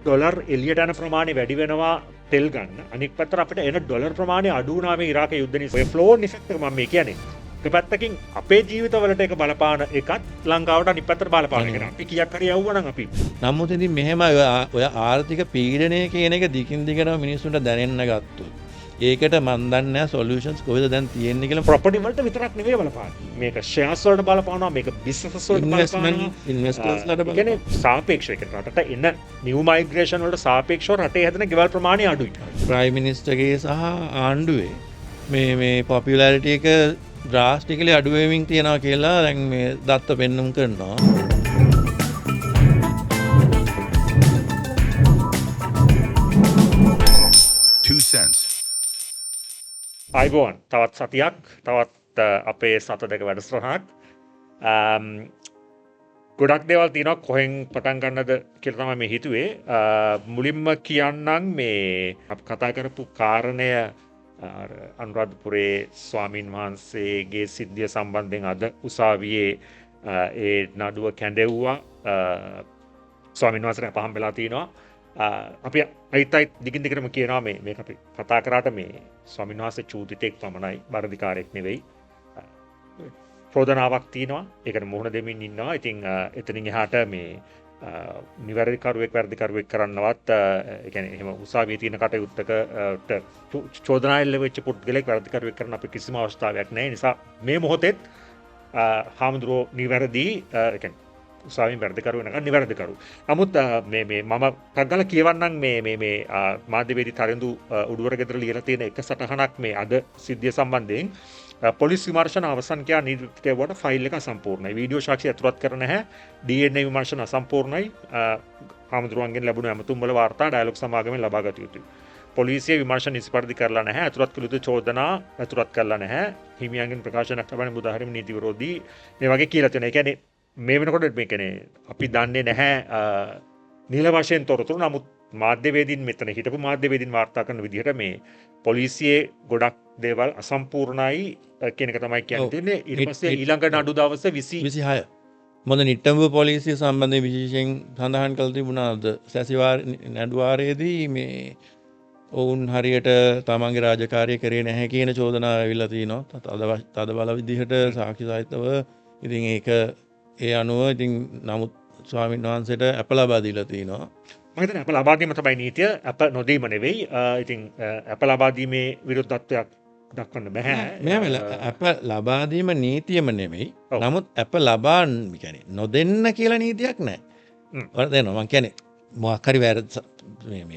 Dollar එලියට යන ප්‍රමාණය වැඩි වෙනවා තෙල් ගන්න. අනික් පැත්තට අපිට එන ඩොලර් ප්‍රමාණය අඩු වුණා මේ ඉරාක යුද්ධ නිසා. ඔය ෆ්ලෝන් ඉෆෙක්ට් එක මම මේ කියන්නේ. එක පැත්තකින් අපේ ජීවිතවලට ඒක බලපාන එකත් ලංකාවට අනිත් පැත්තට බලපාන එක. අපි කීයක් හරි යවුවා නම් අපි. නමුත් ඉතින් මෙහෙම ඔය ආර්ථික පීඩනය කියන එක දිගින් දිගටම මිනිස්සුන්ට දැනෙන්න ගත්තොත් ඒකට මන් දන්නේ නැහැ සොලියුෂන්ස් කොහෙද දැන් තියෙන්නේ කියලා. ප්‍රොපර්ටි වලට විතරක් නෙවෙයි බලපාන්නේ. මේක ෂෙයාර්ස් වලට බලපානවා, මේක බිස්නස් වලට බලපානවා. ඉන්වෙස්ටර්ස් ලට බලපානවා. කියන්නේ සාපේක්ෂව ඒක රටට එන නිව් මයිග්‍රේෂන් වලට සාපේක්ෂව රටේ හැදෙන ගෙවල් ප්‍රමාණය අඩුයි. ප්‍රයිම් මිනිස්ටර්ගේ සහ ආණ්ඩුවේ මේ පොපියුලාරිටි එක ඩ්‍රාස්ටිකලි අඩු වෙමින් තියෙනවා කියලා දැන් මේ දත්ත පෙන්නුම් කරනවා. අයිබෝන් තවත් සතියක් තවත් අපේ සත දෙක වැඩස්ටරහක් ගොඩක් දේවල් තියෙනවා කොහෙන් පටන් ගන්නද කියලා තමයි මේ හිතුවේ. මුලින්ම කියන්නම් මේ අප කතා කරපු කාරණය අනුරාධපුරේ ස්වාමීන් වහන්සේගේ සිද්ධිය සම්බන්ධයෙන් අද උසාවියේ ඒ නඩුව කැඳෙව්වා. ස්වාමීන් වහන්සේට පහම් වෙලා තියෙනවා. අපි අයිතයි දිගින් දිගටම කියනවා මේ අපි කතා කරාට මේ ස්වාමීන් වහන්සේ චූදිතෙක් පමණයි, බරධිකාරයෙක් නෙවෙයි. චෝදනාවක් තියෙනවා. ඒකට මුහුණ දෙමින් ඉන්නවා. ඉතින් එතනින් එහාට මේ නිවැරදිකරුවෙක් වැරදිකරුවෙක් කරන්නවත් ඒ කියන්නේ එහෙම උසාවියේ තියෙන කටයුත්තකට චෝදනා එල්ල වෙච්ච පුද්ගලෙක් වැරදිකරුවෙක් කරන්න අපි කිසිම අවස්ථාවක් නැහැ. නිසා මේ මොහොතේත් හාමුදුරුවෝ නිවැරදි ඒ කියන්නේ උසාවියෙන් වැරදිකරු වෙනකන් නිවැරදිකරු. නමුත් මේ මම ටක් ගාලා කියවන්නම් මේ මාධ්‍යවේදී තරිඳු උඩුවර ගෙදර ලියලා තියෙන එක සටහනක් මේ අද සිද්ධිය සම්බන්ධයෙන්. පොලිස් විමර්ශන අවසන් කියා නීතිපතිවරයාට ෆයිල් එක අසම්පූර්ණයි. වීඩියෝ සාක්ෂි ඇතුළත් කර නැහැ. DNA විමර්ශන අසම්පූර්ණයි. හාමුදුරුවන්ගෙන් ලැබුණු ඇමතුම් වල වාර්තා ඩයලොග් සමාගමෙන් ලබා ගත යුතුයි. පොලිසිය විමර්ශන නිසි කරලා නැහැ. ඇතුළත් කළ යුතු චෝදනා ඇතුළත් කරලා නැහැ. හිමියන්ගෙන් ප්‍රකාශනයක් ලබන මුදාහරිම නීති විරෝධී මේ වගේ කියලා තියෙනවා. ඒ කියන්නේ මේ වෙනකොට මේ කියන්නේ අපි දන්නේ නැහැ නිල වශයෙන් තොරතුරු. නමුත් මාධ්‍යවේදීන් මෙතන හිටපු මාධ්‍යවේදීන් වාර්තා කරන විදිහට මේ පොලිසියේ ගොඩක් දේවල් අසම්පූර්ණයි කියන එක තමයි කියන්නේ. ඊට පස්සේ ඊළඟ නඩු දවස් 26 මොකද නිට්ටඹ පොලිසිය සම්බන්ධයෙන් විශේෂයෙන් සඳහන් කළ තිබුණාද නඩුවාරයේදී මේ ඔවුන් හරියට තමන්ගේ රාජකාරිය කරේ නැහැ කියන චෝදනාව ඇවිල්ලා තිනවා. තද බල විදිහට සාක්ෂි සහිතව. ඉතින් ඒක ඒ අනුව ඉතින් නමුත් ස්වාමීන් වහන්සේට අප ලබා දීලා තිනවා. මම හිතන්නේ අප ලබා දීම තමයි නීතිය. අප නොදීම නෙවෙයි. ඉතින් අප ලබා දීමේ විරුද්ධත්වයක් දක්වන්න බෑ. අප ලබා දීම නීතියම නෙමෙයි. නමුත් අප ලබා කියන්නේ නොදෙන්න කියලා නීතියක් නැහැ. වරදෙනවා. මම කියන්නේ මොකක් හරි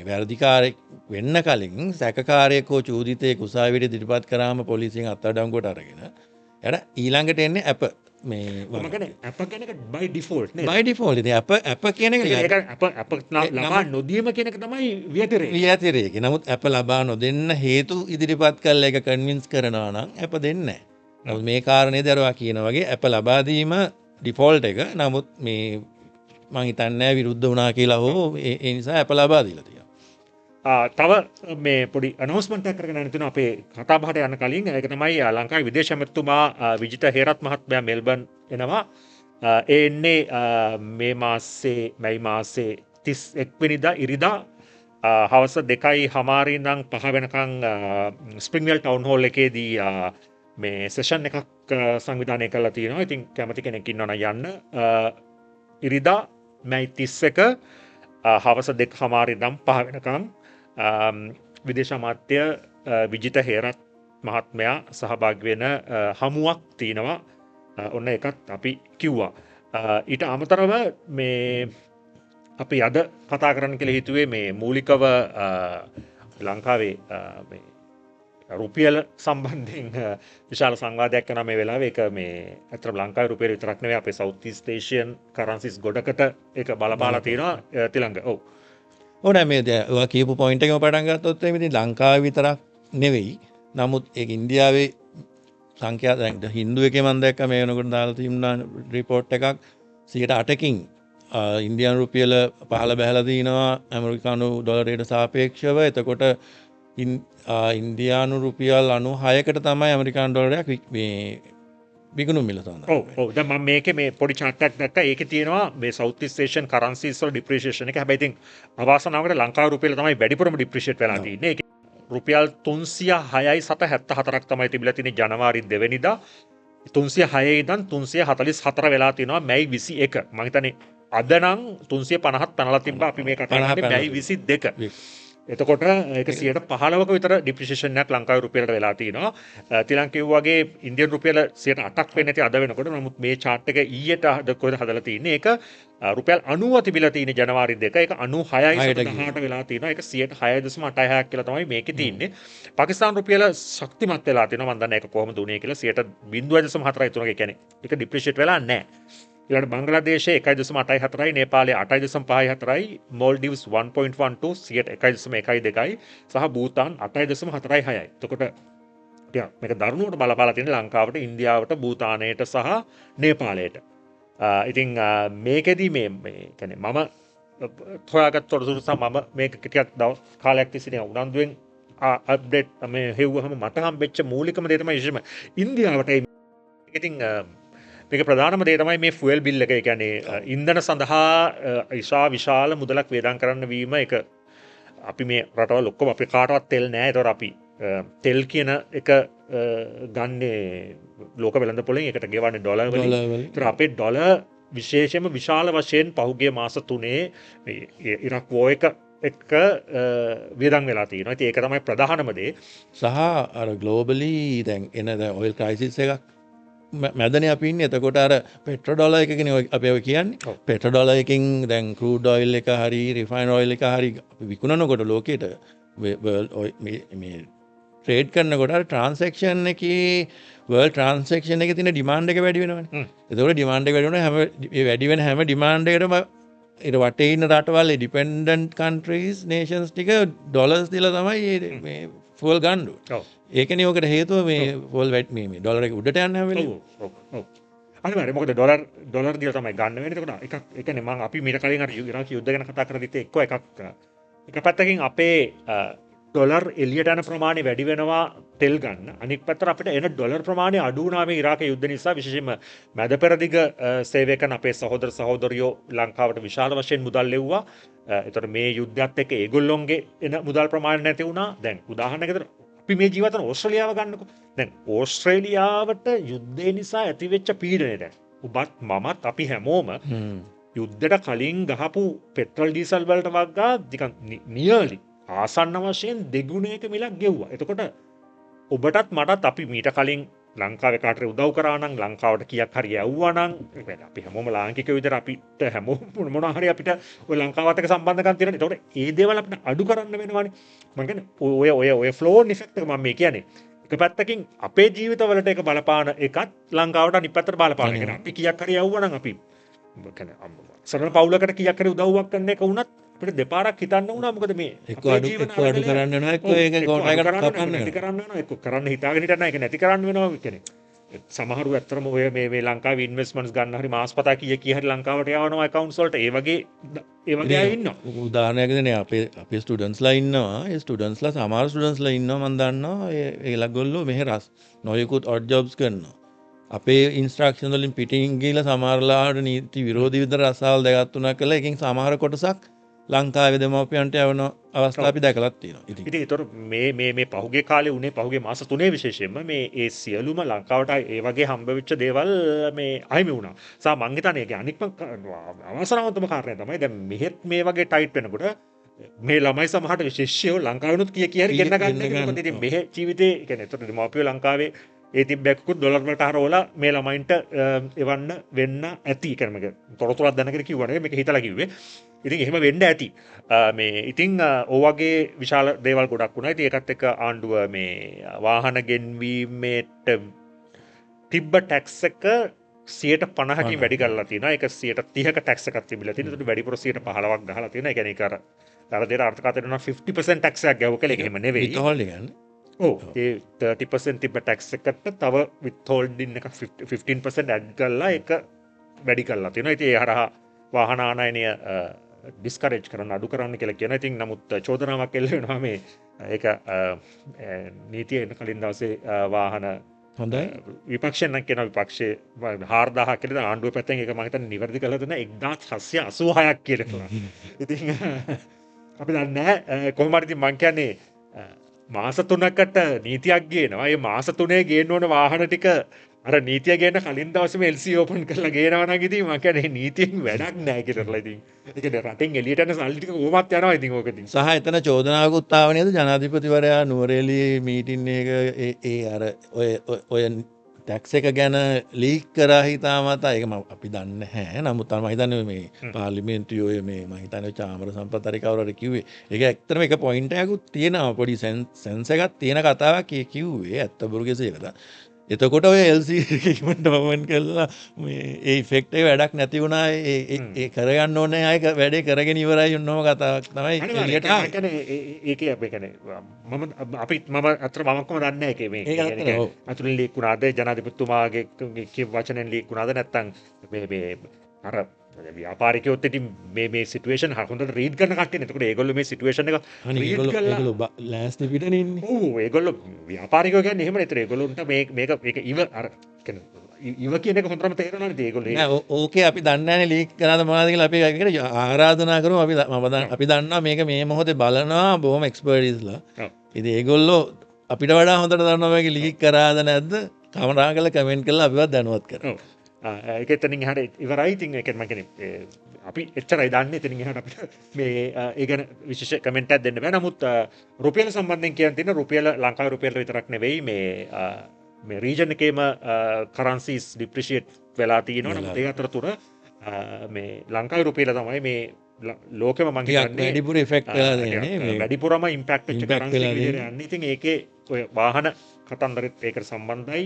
වැරදිකාරයෙක් වෙන්න කලින් සැකකාරයෙක් හෝ චූදිතයෙක් උසාවියට ඉදිරිපත් කරාම පොලිසියෙන් අත්අඩංගුවට අරගෙන එයාට ඊළඟට එන්නේ අප මේ අප කියන එක by default නේ. by default ඉතින් අප කියන එක අප ලබා නොදීම කියන එක තමයි ව්‍යතිරේක. නමුත් අප ලබා නොදෙන්න හේතු ඉදිරිපත් කරලා ඒක කන්වින්ස් කරනවා නම් අප දෙන්නේ නැහැ. නමුත් මේ කාරණේ දරුවා කියන වගේ අප ලබා දීම ඩිෆෝල්ට් එක. නමුත් මේ මං හිතන්නේ විරුද්ධ වුණා කියලා හෝ ඒ නිසා අප ලබා දීලා තියෙනවා. තව මේ පොඩි අනවුස්මන්ට් එකක් කරගෙන යන තුන අපේ කතා බහට යන කලින් ඒක තමයි ලංකාවේ විදේශ ඇමතිතුමා විජිත හේරත් මහත්මයා මෙල්බන් එනවා. ඒ එන්නේ මේ මැයි මාසේ 31 වෙනිදා ඉරිදා හවස 2:00 ඉඳන් 5 වෙනකන් ස්ප්‍රින්ග්වෙල් ටවුන් හෝල් එකේදී මේ සෙෂන් එකක් සංවිධානය කරලා තියෙනවා. ඉතින් කැමති කෙනෙක් ඉන්නවා නම් යන්න. ඉරිදා මැයි 31 හවස 2:00 ඉඳන් 5 වෙනකන් විදේශ අමාත්‍ය විජිත හේරත් මහත්මයා සහභාගී වෙන හමුවක් තියෙනවා. ඔන්න ඒකත් අපි කිව්වා. ඊට අමතරව මේ අපි අද කතා කරන්න කියලා හිතුවේ මේ මූලිකව ලංකාවේ මේ රුපියල සම්බන්ධයෙන් විශාල සංවාදයක් කරන මේ වෙලාවේ ඒක මේ අතර ලංකාවේ රුපියල විතරක් නෙවෙයි අපේ සවුත් ඊස්ට් ඒෂියන් කරන්සිස් ගොඩකට ඒක බලපාලා තියෙනවා තිලංග. ඔව්. ඕනෑ මේ ඔයා කියපු පොයින්ට් එකම පටන් ගත්තොත් එimhe ඉතින් ලංකාවේ විතරක් නෙවෙයි. නමුත් ඒක ඉන්දියාවේ සංඛ්‍යා දැන් හින්දු එකේ මම දැක්ක මේ වෙනකොට දාලා තිබුණා රිපෝට් එකක් 8%කින් ඉන්දියානු රුපියල පහළ බහැලා තිනවා ඇමරිකානු ඩොලරයට සාපේක්ෂව. එතකොට ඉන්දියානු රුපියල් 96කට තමයි ඇමරිකානු ඩොලරයක් මේ විකුණු මිල සඳහා. දැන් මම මේකේ මේ පොඩි chart එකක් දැක්කා. ඒකේ තියෙනවා මේ South East Asian currencies වල depreciation එක. හැබැයි ඉතින් අවාසනාවකට ලංකාවේ රුපියල තමයි වැඩිපුරම depreciate වෙලා තියෙන්නේ. ඒක රුපියල් 306.74ක් තමයි තිබිලා තියෙන්නේ ජනවාරි 2 වෙනිදා. 306 ඉඳන් 344 වෙලා තියෙනවා මැයි 21. මම හිතන්නේ අද නම් 350ක් පැනලා තිබ්බා. අපි මේ කතා කරන්නේ මැයි 22. එතකොට ඒක 15%ක විතර ඩිප්‍රිසියේෂන් එකක් ලංකාවේ රුපියලට වෙලා තිනවා. තිලං කිව්වාගේ ඉන්දියන් රුපියල 8%ක් වෙන්නේ නැති අද වෙනකොට. නමුත් මේ chart එක ඊයට කොහෙද හදලා තින්නේ? ඒක රුපියල් 90 තිබිලා තියෙන ජනවාරි 2. ඒක 96.18 වෙලා තිනවා. ඒක 6.86ක් කියලා තමයි මේකේ තින්නේ. පාකිස්තාන රුපියල ශක්තිමත් වෙලා තිනවා. මම දන්නේ ඒක කොහොමද උනේ කියලා 0.04යි තුනක. ඒ කියන්නේ ඒක ඩිප්‍රිසියේට් වෙලා නැහැ. ඊළඟට බංග්ලාදේශයේ 1.84යි, නේපාලයේ 8.54යි, මෝල්ඩිව්ස් 1.12 1.12යි සහ භූතාන් 8.46යි. එතකොට මේක දරුණුවට බලපාලා තියෙන ලංකාවට, ඉන්දියාවට, භූතානයට සහ නේපාලයට. ඉතින් මේකෙදි මේ කියන්නේ මම හොයාගත්ත තොරතුරු සහ මම මේක ටිකක් දවස් කාලයක් තිස්සේ උනන්දුවෙන් අප්ඩේට් මේ හෙව්වහම මට හම්බෙච්ච මූලිකම දේ තමයි විශේෂම ඉන්දියාවට. ඉතින් මේක ප්‍රධානම දේ තමයි මේ ෆුවල් බිල් එක. ඒ කියන්නේ ඉන්ධන සඳහා විශාල මුදලක් වේදම් කරන්න වීම. ඒක අපි මේ රටවල් ඔක්කොම අපේ කාටවත් තෙල් නැහැ. ඒතකොට අපි තෙල් කියන එක ගන්නේ ලෝක වෙළඳපොලෙන්. ඒකට ගෙවන්නේ ඩොලර් වලින්. ඒතර අපේ ඩොලර් විශේෂයෙන්ම විශාල වශයෙන් පහුගිය මාස 3 මේ ඉරාක් වෝ එක එක්ක වියදම් වෙලා තියෙනවා. ඉතින් ඒක තමයි ප්‍රධානම දේ. සහ අර ග්ලෝබලි දැන් එන දැන් ඔයිල් ක්‍රයිසිස් එකක් මැදන අපින් එතකොට අර පෙට්‍ර ඩොල එකන අප කියන්නේ පෙට ඩොල එකින් දැන් කරූඩ් ඔයිල් එක හරි රිෆයින් ඔයිල් එක හරි විකුණනකොට ලෝකෙට ට්‍රේඩ් කරනකොට ට්‍රන්සක්ෂන් එක වල් ට්‍රන්සක්ෂන් එක තින ඩිමාන්ඩ එක වැඩි වෙනවන. එතකොට ඩිමාන්ඩ වැඩිවන හැම වැඩිවෙන හැම ඩිමාන්ඩයටම එට වටඉන්න රටවල් ඩිපෙන්ඩන්් කන්ට්‍රීස් නේෂන්ස් ටික ඩොලස් දිල තමයි ෆෝල් ගණ්ඩු. ඒකන ඕකට හේතුව මේ ොල් වැට් මේ ඩොලර උඩට යන්න වෙල අනිවාර්යයෙන් මොකද ඩොලර් දිලා තමයි ගන්න වෙන්නේ. එතකොට එකක් ඒ කියන්නේ මම අපි මීට කලින් අර ඉරාක යුද්ධ ගැන කතා කරද්දිත් එක පැත්තකින් අපේ ඩොලර් එළියට යන ප්‍රමාණය වැඩි වෙනවා තෙල් ගන්න. අනිත් පැත්තට අපිට එන ඩොලර් ප්‍රමාණය අඩු වුණා මේ ඉරාක යුද්ධ නිසා. විශේෂයෙන්ම මැද පෙරදිග සේවය කරන අපේ සහෝදර සහෝදරියෝ ලංකාවට විශාල වශයෙන් මුදල් ලැබුවා. එතකොට මේ යුද්ධයත් එක්ක ඒගොල්ලොන්ගේ එන මුදල් ප්‍රමාණය නැති වුණා. දැන් උදාහරණයකට අපි මේ ජීවිතන ඕස්ට්‍රේලියාව ගන්නකො. දැන් ඕස්ට්‍රේලියාවට යුද්ධය නිසා ඇතිවෙච්ච පීඩනය දැන් ඔබත් මමත් අපි හැමෝම යුද්ධයට කලින් ගහපු පෙට්‍රල් ඩීසල් වලට වගා නිකන් නියර්ලි ආසන්න වශයෙන් දෙගුණයක මිලක් ගෙව්වා. එතකොට ඔබටත් මටත් අපි මීට කලින් ලංකාවේ කාටට උදව් කරා නම් ලංකාවට කීයක් හරි යවුවා නම් අපි හැමෝම ලාංකිකයෝ විතර අපිට හැමෝම මොනවා හරි අපිට ඔය ලංකාවත් එක්ක සම්බන්ධකම් තියෙනවා. ඒතකොට ඒ දේවල් අපිට අඩු කරන්න වෙනවනේ. මම කියන්නේ ඔය ෆ්ලෝ ඉෆෙක්ට් එක මම මේ කියන්නේ. එක පැත්තකින් අපේ ජීවිතවලට ඒක බලපාන එකත් ලංකාවට අනිත් පැත්තට බලපාන එක. අපි කීයක් හරි යවුවා නම් අපි කියන්නේ සරල පවුලකට කීයක් හරි උදව්වක් කරන එක වුණත් අපිට දෙපාරක් හිතන්න වුණා. මොකද මේ එක්ක අඩු කරන්න වෙනවා එක්ක ඒක කොටයකට කපන්න නැති කරන්න වෙනවා. එක්ක කරන්න හිතාගෙන හිටන්න ඒක නැති කරන්න වෙනවා කියන්නේ. සමහරු ඇත්තටම ඔය මේ ලංකාවේ ඉන්වෙස්ට්මන්ට්ස් ගන්න හරි මාස්පතා කීය හරි ලංකාවට යවනවා ඇකවුන්ට්ස් වලට. ඒ වගේ අය ඉන්නවා. උදාහරණයක් දෙන්නේ අපේ ස්ටුඩන්ට්ස්ලා ඉන්නවා. ඒ ස්ටුඩන්ට්ස්ලා සමහර ස්ටුඩන්ට්ස්ලා ඉන්නවා මම දන්නවා. ඒලගොල්ලෝ මෙහෙ නොයෙකුත් ඔඩ් ජොබ්ස් කරනවා. අපේ ඉන්ස්ට්‍රක්ෂන් වලින් පිටින් ගිහලා සමහරලාට නීති විරෝධී විදිහට රසායන දෙකක් තුනක් කළා. එකකින් සමහර කොටසක් ලංකාවේ දෙමව්පියන්ට යවන අවස්ථා අපි දැකලා තියෙනවා. ඉතින් ඒතර මේ පහුගිය කාලේ උනේ පහුගිය මාස 3 විශේෂයෙන්ම මේ ඒ සියලුම ලංකාවට ඒ වගේ හම්බ වෙච්ච දේවල් මේ අහිමි වුණා. සා මං හිතන්නේ ඒක අනික්ම අවසරවන්තම කාරණය තමයි දැන් මෙහෙත් මේ වගේ ටයිට් වෙනකොට මේ ළමයි සමහරට විශේෂයෙන් ලංකාවෙනුත් කී හරි ගෙන්න ගන්න. මොකද ඉතින් මෙහෙ ජීවිතේ කියන්නේ ඒතර දෙමව්පියෝ ලංකාවේ ඒ තිබ්බැක්කුත් ඩොලර් වලට හරවලා මේ ළමයින්ට එවන්න වෙන්න ඇති කියන එක තොරතුරක් දැනගෙන කිව්වා නෙවෙයි මේක හිතලා කිව්වේ. ඉතින් එහෙම වෙන්න ඇති. මේ ඉතින් ඔය වගේ විශාල දේවල් ගොඩක් වුණා. ඉතින් ඒකත් එක්ක ආණ්ඩුව මේ වාහන ගෙන්වීමේට තිබ්බ ටැක්ස් එක 50%කින් වැඩි කරලා තියෙනවා. ඒක 30%ක ටැක්ස් එකක් තිබිලා තියෙනවා. ඒකට වැඩිපුර 15%ක් ගහලා තියෙනවා. ඒ කියන්නේ ඒක අර දෙර අර්ථකථන වෙනවා 50% ටැක්ස් එකක් ගැවුව කියලා. ඒක එහෙම නෙවෙයි. විතෝල් කියන්නේ ඒ 30% තිබ්බ ටැක්ස් එකට තව විත්හෝල්ඩින් එක 15% ඇඩ් කරලා ඒක වැඩි කරලා තියෙනවා. ඉතින් ඒ හරහා වාහන ආනයනය ඩිස්කරේජ් කරන්න අඩු කරන්න කියලා කියනවා. ඉතින් නමුත් චෝදනාවක් එල්ල වෙනවා මේ ඒක නීතිය එන්න කලින් දවසේ වාහන හොඳයි. විපක්ෂයෙන් නම් කියන විපක්ෂයේ 4000 කියලා ආණ්ඩුව පැත්තෙන් ඒක මම හිතන්නේ නිවැරදි කළා දුන්නා 1786ක් කියලා. ඉතින් අපි දන්නේ නැහැ කොහොම හරි ඉතින් මං කියන්නේ මාස 3කට නීතියක් ගේනවා. ඒ මාස 3 ගේන්න ඕන වාහන ටික අර නීතිය ගේන කලින් දවසේම LC ඕපන් කරලා ගේනවා නම් ඉතින් මං කියන්නේ නීතියෙන් වැඩක් නැහැ කියලා ඉතින්. ඒ කියන්නේ රටෙන් එළියට යන සල්ලි ටික කොහොමත් යනවා ඉතින් ඕක ඉතින්. සහ එතන චෝදනාවකුත් ආව නේද ජනාධිපතිවරයා නුවරඑළියේ මීටින් එක ඒ අර ඔය ටැක්ස් එක ගැන ලීක් කරා හිතාමතා ඒක අපි දන්නේ නැහැ. නමුත් මම හිතන්නේ මේ පාර්ලිමේන්තුවේ ඔය මේ මම හිතන්නේ චාමර සම්පත් හරි කවුරු හරි කිව්වේ. ඒක ඇත්තටම එක පොයින්ට් එකකුත් තියෙනවා. පොඩි සෙන්ස් එකක් තියෙන කතාවක් කිව්වේ. ඇත්ත බොරු කෙසේකද. එතකොට ඔය LC එකකට වමන් කළා මේ ඒ ඉෆෙක්ට් එක වැඩක් නැති වුණා. ඒ කරගන්න ඕනේ අය වැඩේ කරගෙන ඉවරයි උන්නම කතාවක් තමයි එළියට ආවේ. ඒකේ අපි කියන්නේ මම අතර මම කොහොමද දන්නේ ඒකේ මේ අතුලින් ලීක් වුණාද ජනාධිපතිතුමාගේ වචනෙන් ලීක් වුණාද නැත්නම් මේ අර ව්‍යාපාරිකයොත් ඉතින් මේ සිටුේෂන් හොඳට රීඩ් කරන කට්ටියනේ. එතකොට ඒගොල්ලෝ මේ සිටුේෂන් එක රීඩ් කරලා ඒගොල්ලෝ ලෑස්ති පිටනේ ඉන්නේ. ඔව් ඒගොල්ලෝ ව්‍යාපාරිකයෝ කියන්නේ එහෙමනේ. ඒතර ඒගොල්ලොන්ට මේක ඉව අර කියන්නේ ඉව කියන එක හොඳටම තේරෙනවා නේද ඒගොල්ලෝ. නෑ ඕකේ අපි දන්නේ නැහැනේ ලීක් කරාද මොනවද කියලා අපි ඒකට ආරාධනා කරමු. අපි දන්නවා මේක මේ මොහොතේ බලනවා බොහොම එක්ස්පර්ටිස්ලා. ඉතින් ඒගොල්ලෝ අපිට වඩා හොඳට දන්නවා මේක ලීක් කරාද නැද්ද කමරා කරලා කමෙන්ට් කරලා අපිවත් දැනුවත් කරනවා. ඒක එතනින් එහාට ඉවරයි. ඉතින් ඒක මම කියන්නේ අපි එච්චරයි දන්නේ. එතනින් එහාට අපිට මේ ඒ ගැන විශේෂ කමෙන්ට් එකක් දෙන්න බෑ. නමුත් රුපියල සම්බන්ධයෙන් කියන්න තියෙන රුපියල ලංකාවේ රුපියල විතරක් නෙවෙයි මේ රීජන් එකේම කරන්සිස් ඩිප්‍රිෂিয়েට් වෙලා තියෙනවා. නමුත් ඒ අතරතුර මේ ලංකාවේ රුපියල තමයි මේ ලෝකෙම මම කියන්නේ වැඩිපුර ඉෆෙක්ට් වෙලා දෙන්නේ. වැඩිපුරම ඉම්පැක්ට් වෙච්ච කරන්සි විදිහට යන්නේ. ඉතින් ඒකේ ඔය වාහන කතන්දරෙත් ඒකට සම්බන්ධයි.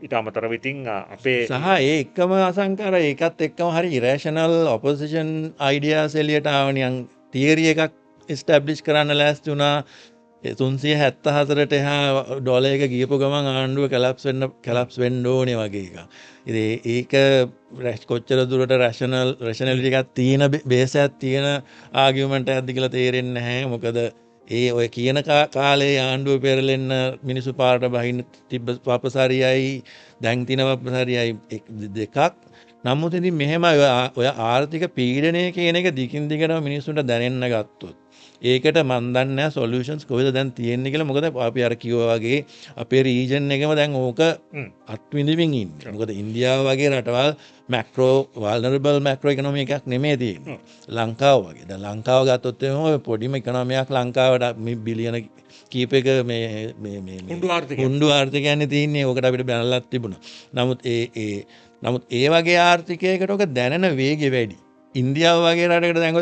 ඊට අමතරව ඉතින් අපේ සහ ඒ එක්කම අසංකාර ඒකත් එක්කම හරි ඉරේෂනල් ඔපොසිෂන් අයිඩියාස් එළියට ආවනියන් තියරි එකක් එස්ටැබ්ලිෂ් කරන්න ලෑස්ති වුණා 374ට එහා ඩොලර් එක ගියපු ගමන් ආණ්ඩුව කැලැප්ස් වෙන්න ඕනේ වගේ එකක්. ඉතින් ඒක කොච්චර දුරට රැෂනලිටි එකක් තියෙන බේස් එකක් තියෙන ආගියුමන්ට් එකක්ද කියලා තේරෙන්නේ නැහැ. මොකද ඒ ඔය කියන කාලේ ආණ්ඩුව පෙරලෙන්න මිනිසු පාරට බහින්න තිබ්බ පපසරියයි දැන් තින පපසරියයි දෙකක්. නමුත් ඉතින් මෙහෙම ඔය ආර්ථික පීඩනය කියන එක දිගින් දිගටම මිනිස්සුන්ට දැනෙන්න ගත්තොත් ඒකට මන් දන්නේ නැහැ සොලියුෂන්ස් කොහෙද දැන් තියෙන්නේ කියලා. මොකද අපි අර කිව්වා වගේ අපේ රීජන් එකම දැන් ඕක අත්විඳින්මින් ඉන්නේ. මොකද ඉන්දියාව වගේ රටවල් මැක්‍රෝ වල්නරබල් මැක්‍රෝ ඉකොනොමි එකක් නෙමෙයි තියෙන්නේ. ලංකාව වගේ. දැන් ලංකාව ගත්තොත් එහෙම පොඩිම ඉකොනොමියක් ලංකාවට මේ බිලියන කීපයක මේ හුණ්ඩු ආර්ථිකයන්නේ තියෙන්නේ. ඕකට අපිට බැනලක් තිබුණා. නමුත් ඒ වගේ ආර්ථිකයකට ඔක දැනෙන වේගය වැඩි. ඉන්දියාව වගේ රටකට දැන්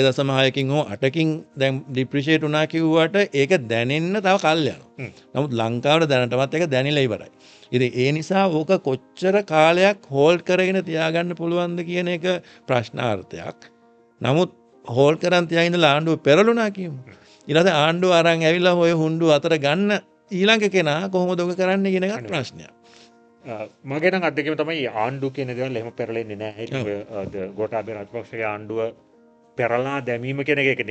7.6කින් හෝ 8කින් දැන් ඩිප්‍රිෂিয়েට් වුණා කිව්වට ඒක දැනෙන්න තව කල් යනවා. නමුත් ලංකාවට දැනටමත් ඒක දැනෙලා ඉවරයි. ඉතින් ඒ නිසා ඕක කොච්චර කාලයක් හෝල්ඩ් කරගෙන තියාගන්න පුළුවන්ද කියන එක ප්‍රශ්නාර්ථයක්. නමුත් හෝල්ඩ් කරන් තියාගෙන ඉඳලා ආණ්ඩුව පෙරළුණා කියමු. ඊළඟ ආණ්ඩුව අරන් ඇවිල්ලා ඔය හුණ්ඩු අතර ගන්න ඊළඟ කෙනා කොහොමද ඔක කරන්නේ කියන එකත් ප්‍රශ්නයක්. මගේ නම් අත්දැකීම තමයි ආණ්ඩුව කියන දේවල් එහෙම පෙරලෙන්නේ නැහැ. ඒක ගෝඨාභය රාජපක්ෂගේ ආණ්ඩුව පෙරලා දැමීම කියන එක ඒක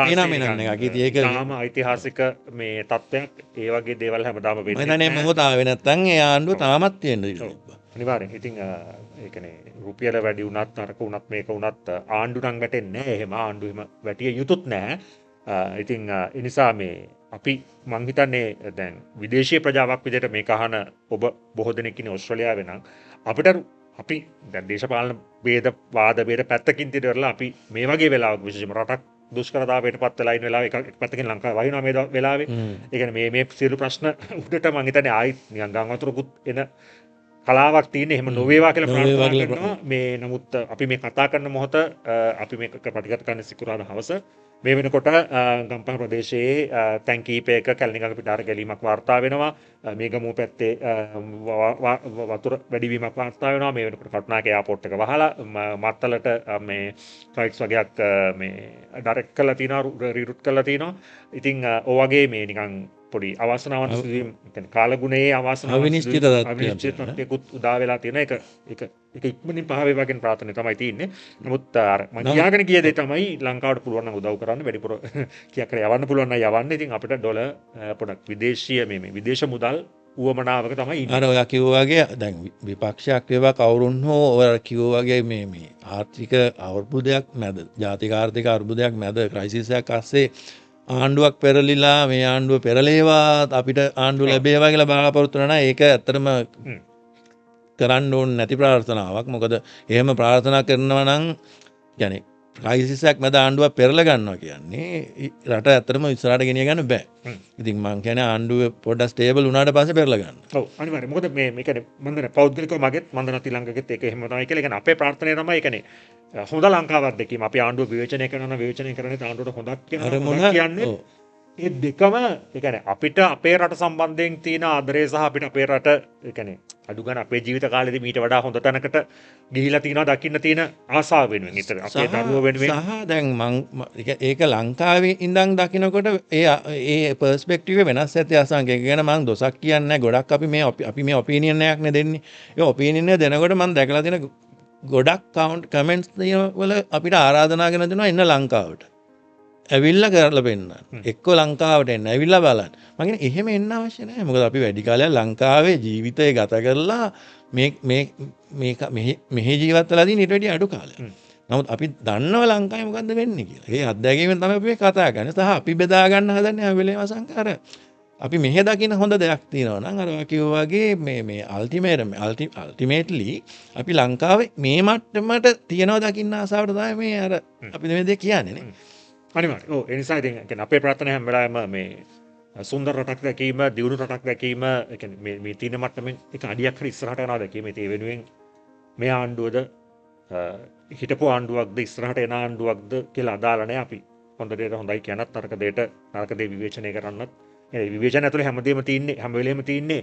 ෆෙනොමෙනල් එකක්. ඉතින් ඒක තාම ඓතිහාසික මේ තත්ත්වයක්. ඒ වගේ දේවල් හැමදාම වෙන්නේ. මම හිතන්නේ මොහොත ආවේ නැත්නම් ඒ ආණ්ඩුව තාමත් තියෙන්න තිබ්බා. අනිවාර්යෙන්. ඉතින් ඒ කියන්නේ රුපියල වැඩි වුණත් අරක වුණත් මේක වුණත් ආණ්ඩු නම් වැටෙන්නේ නැහැ. එහෙම ආණ්ඩු එහෙම වැටිය යුතුත් නැහැ. ඉතින් ඒ නිසා මේ අපි මං හිතන්නේ දැන් විදේශීය ප්‍රජාවක් විදිහට මේක අහන ඔබ බොහෝ දෙනෙක් ඉන්නේ ඕස්ට්‍රේලියාවේ නම් අපිට අපි දැන් දේශපාලන වාද ભેද පැත්තකින් තියලා අපි මේ වගේ වෙලාවක විශේෂයෙන්ම රටක් දුෂ්කරතාවයට පත් වෙලා ඉන්න වෙලාවේ එක පැත්තකින් ලංකාව වහිනවා මේ වෙලාවේ. ඒ කියන්නේ මේ සියලු ප්‍රශ්න උඩට මං හිතන්නේ ආයිත් නිකන් ගම් වතුරකුත් එන කලාවක් තියෙන. එහෙම නොවේවා කියලා ප්‍රාර්ථනා කරනවා. මේ නමුත් අපි මේ කතා කරන මොහොත අපි මේක ප්‍රතිගත කරන සිකුරාදා හවස මේ වෙනකොට ගම්පහ ප්‍රදේශයේ තැන් කීපයක කැලණිගඟ පිටාර ගැලීමක් වාර්තා වෙනවා. මේ ගමුව පැත්තේ වතුර වැඩිවීමක් වාර්තා වෙනවා. මේ වෙනකොට කටුනායක එයාපෝට් එක වහලා මත්තලට මේ ෆ්ලයිට්ස් වගේක් මේ ඩයිරෙක්ට් කරලා තිනවා රීරුට් කරලා තිනවා. ඉතින් ඔය වගේ මේ නිකන් පොඩි අවාසනාවන්ත සිදුවීම් කියන්නේ කාලගුණයේ අවාසනාවන්ත අවිනිශ්චිත තත්ත්වයක් අවිනිශ්චිත තත්ත්වයකුත් උදා වෙලා තියෙන එක ඉක්මනින් පහ වේවා කියන ප්‍රාර්ථනාව තමයි තියෙන්නේ. නමුත් අර මම කියාගෙන ගිය දේ තමයි ලංකාවට පුළුවන් නම් උදව් කරන්න වැඩිපුර කියක් කරලා යවන්න පුළුවන් නම් යවන්න. ඉතින් අපිට ඩොලර් පොඩක් විදේශීය මේ විදේශ මුදල් උවමනාවක තමයි ඉන්නේ. අර ඔයා කිව්වා වගේ දැන් විපක්ෂයක් වේවා කවුරුන් හෝ ඔය කිව්වා වගේ මේ ආර්ථික අවුරුද්දයක් මැද ජාතික ආර්ථික අර්බුදයක් මැද ක්‍රයිසිස් එකක් ASCII ආණ්ඩුවක් පෙරලිලා මේ ආණ්ඩුව පෙරලේවා අපිට ආණ්ඩුව ලැබේවා කියලා බලාපොරොත්තු වෙනා ඒක ඇත්තටම කරන්න ඕනේ නැති ප්‍රාර්ථනාවක්. මොකද එහෙම ප්‍රාර්ථනා කරනවා නම් يعني ක්‍රයිසිස් එකක් මැද ආණ්ඩුවක් පෙරල ගන්නවා කියන්නේ රට ඇත්තටම ඉස්සරහට ගෙනිය ගන්න බෑ. ඉතින් මං කියන්නේ ආණ්ඩුව පොඩ්ඩක් ස්ටේබල් වුණාට පස්සේ පෙරල ගන්න. ඔව් අනිවාර්යයෙන්. මොකද මේ කියන්නේ මම දන්නේ පෞද්ගලිකව මගෙත් මම දන්නේ ශ්‍රී ඒක එහෙම තමයි කියලා. කියන්නේ අපේ ප්‍රාර්ථනාව තමයි ඒ කියන්නේ හොඳ ලංකාවක් දැකීම. අපි ආණ්ඩුව විවේචනය කරනවා නම් විවේචනය කරන්නේ ආණ්ඩුවට හොඳක් කියනවා කියන්නේ ඒ දෙකම ඒ කියන්නේ අපිට අපේ රට සම්බන්ධයෙන් තියෙන ආදරය සහ අපිට අපේ රට ඒ කියන්නේ අඩු ගන්න අපේ ජීවිත කාලෙදී මීට වඩා හොඳ තැනකට ගිහිලා තියනවා දකින්න තියෙන ආසාව වෙනුවෙන් ඉතින් අපේ දරුවෝ වෙනුවෙන් සහ දැන් මං ඒක ලංකාවේ ඉඳන් දකිනකොට ඒ පර්ස්පෙක්ටිව් වෙනස් ඇති අසංක. ඒක ගැන මං දොසක් කියන්නේ නැහැ. ගොඩක් අපි මේ ඔපිනියන් එකක් නේ දෙන්නේ. ඒ ඔපිනියන් එක දෙනකොට මං දැකලා තියෙන ගොඩක් කමෙන්ට්ස් වල අපිට ආරාධනා කරන දෙනවා එන්න ලංකාවට. ඇවිල්ලා කරලා පෙන්නන්න. එක්ක ලංකාවට එන්න ඇවිල්ලා බලන්න. මම කියන්නේ එහෙම එන්න අවශ්‍ය නැහැ. මොකද අපි වැඩි කාලයක් ලංකාවේ ජීවිතය ගත කරලා මෙහි ජීවත් වෙලා තියෙන ඊට වැඩිය අඩු කාලයක්. නමුත් අපි දන්නවා ලංකාවේ මොකද්ද වෙන්නේ කියලා. ඒ අත්දැකීමෙන් තමයි අපි කතා කරන්නේ. සහ අපි බෙදා ගන්න හදන්නේ හැම වෙලේම සංකාර. අපි මෙහෙ දකින්න හොඳ දෙයක් තියෙනවා නම් අර කිව්වා වගේ මේ අල්ටිමේට්ලි අපි ලංකාවේ මේ මට්ටමට තියනවා දකින්න ආසාවට තමයි මේ අර අපි මේ දේ කියන්නේ නේ. අනිවාර්යයෙන්. ඔව් ඒ නිසා ඉතින් කියන්නේ අපේ ප්‍රාර්ථනාව හැම වෙලාවෙම මේ සුන්දර රටක් දැකීම, දියුණු රටක් දැකීම, ඒ කියන්නේ මේ තීන මට්ටමින් එක අඩියක් හරි ඉස්සරහට යනවා දැකීම. ඒ වෙනුවෙන් මේ ආණ්ඩුවද හිටපු ආණ්ඩුවක්ද ඉස්සරහට එන ආණ්ඩුවක්ද කියලා අදාළ නැහැ. අපි හොඳ දෙයට හොඳයි කියනත් නරක දෙයට නරක දේ විවේචනය කරන්නත්. ඒ විවේචන ඇතුලේ හැමදේම තියෙන්නේ හැම වෙලේම තියෙන්නේ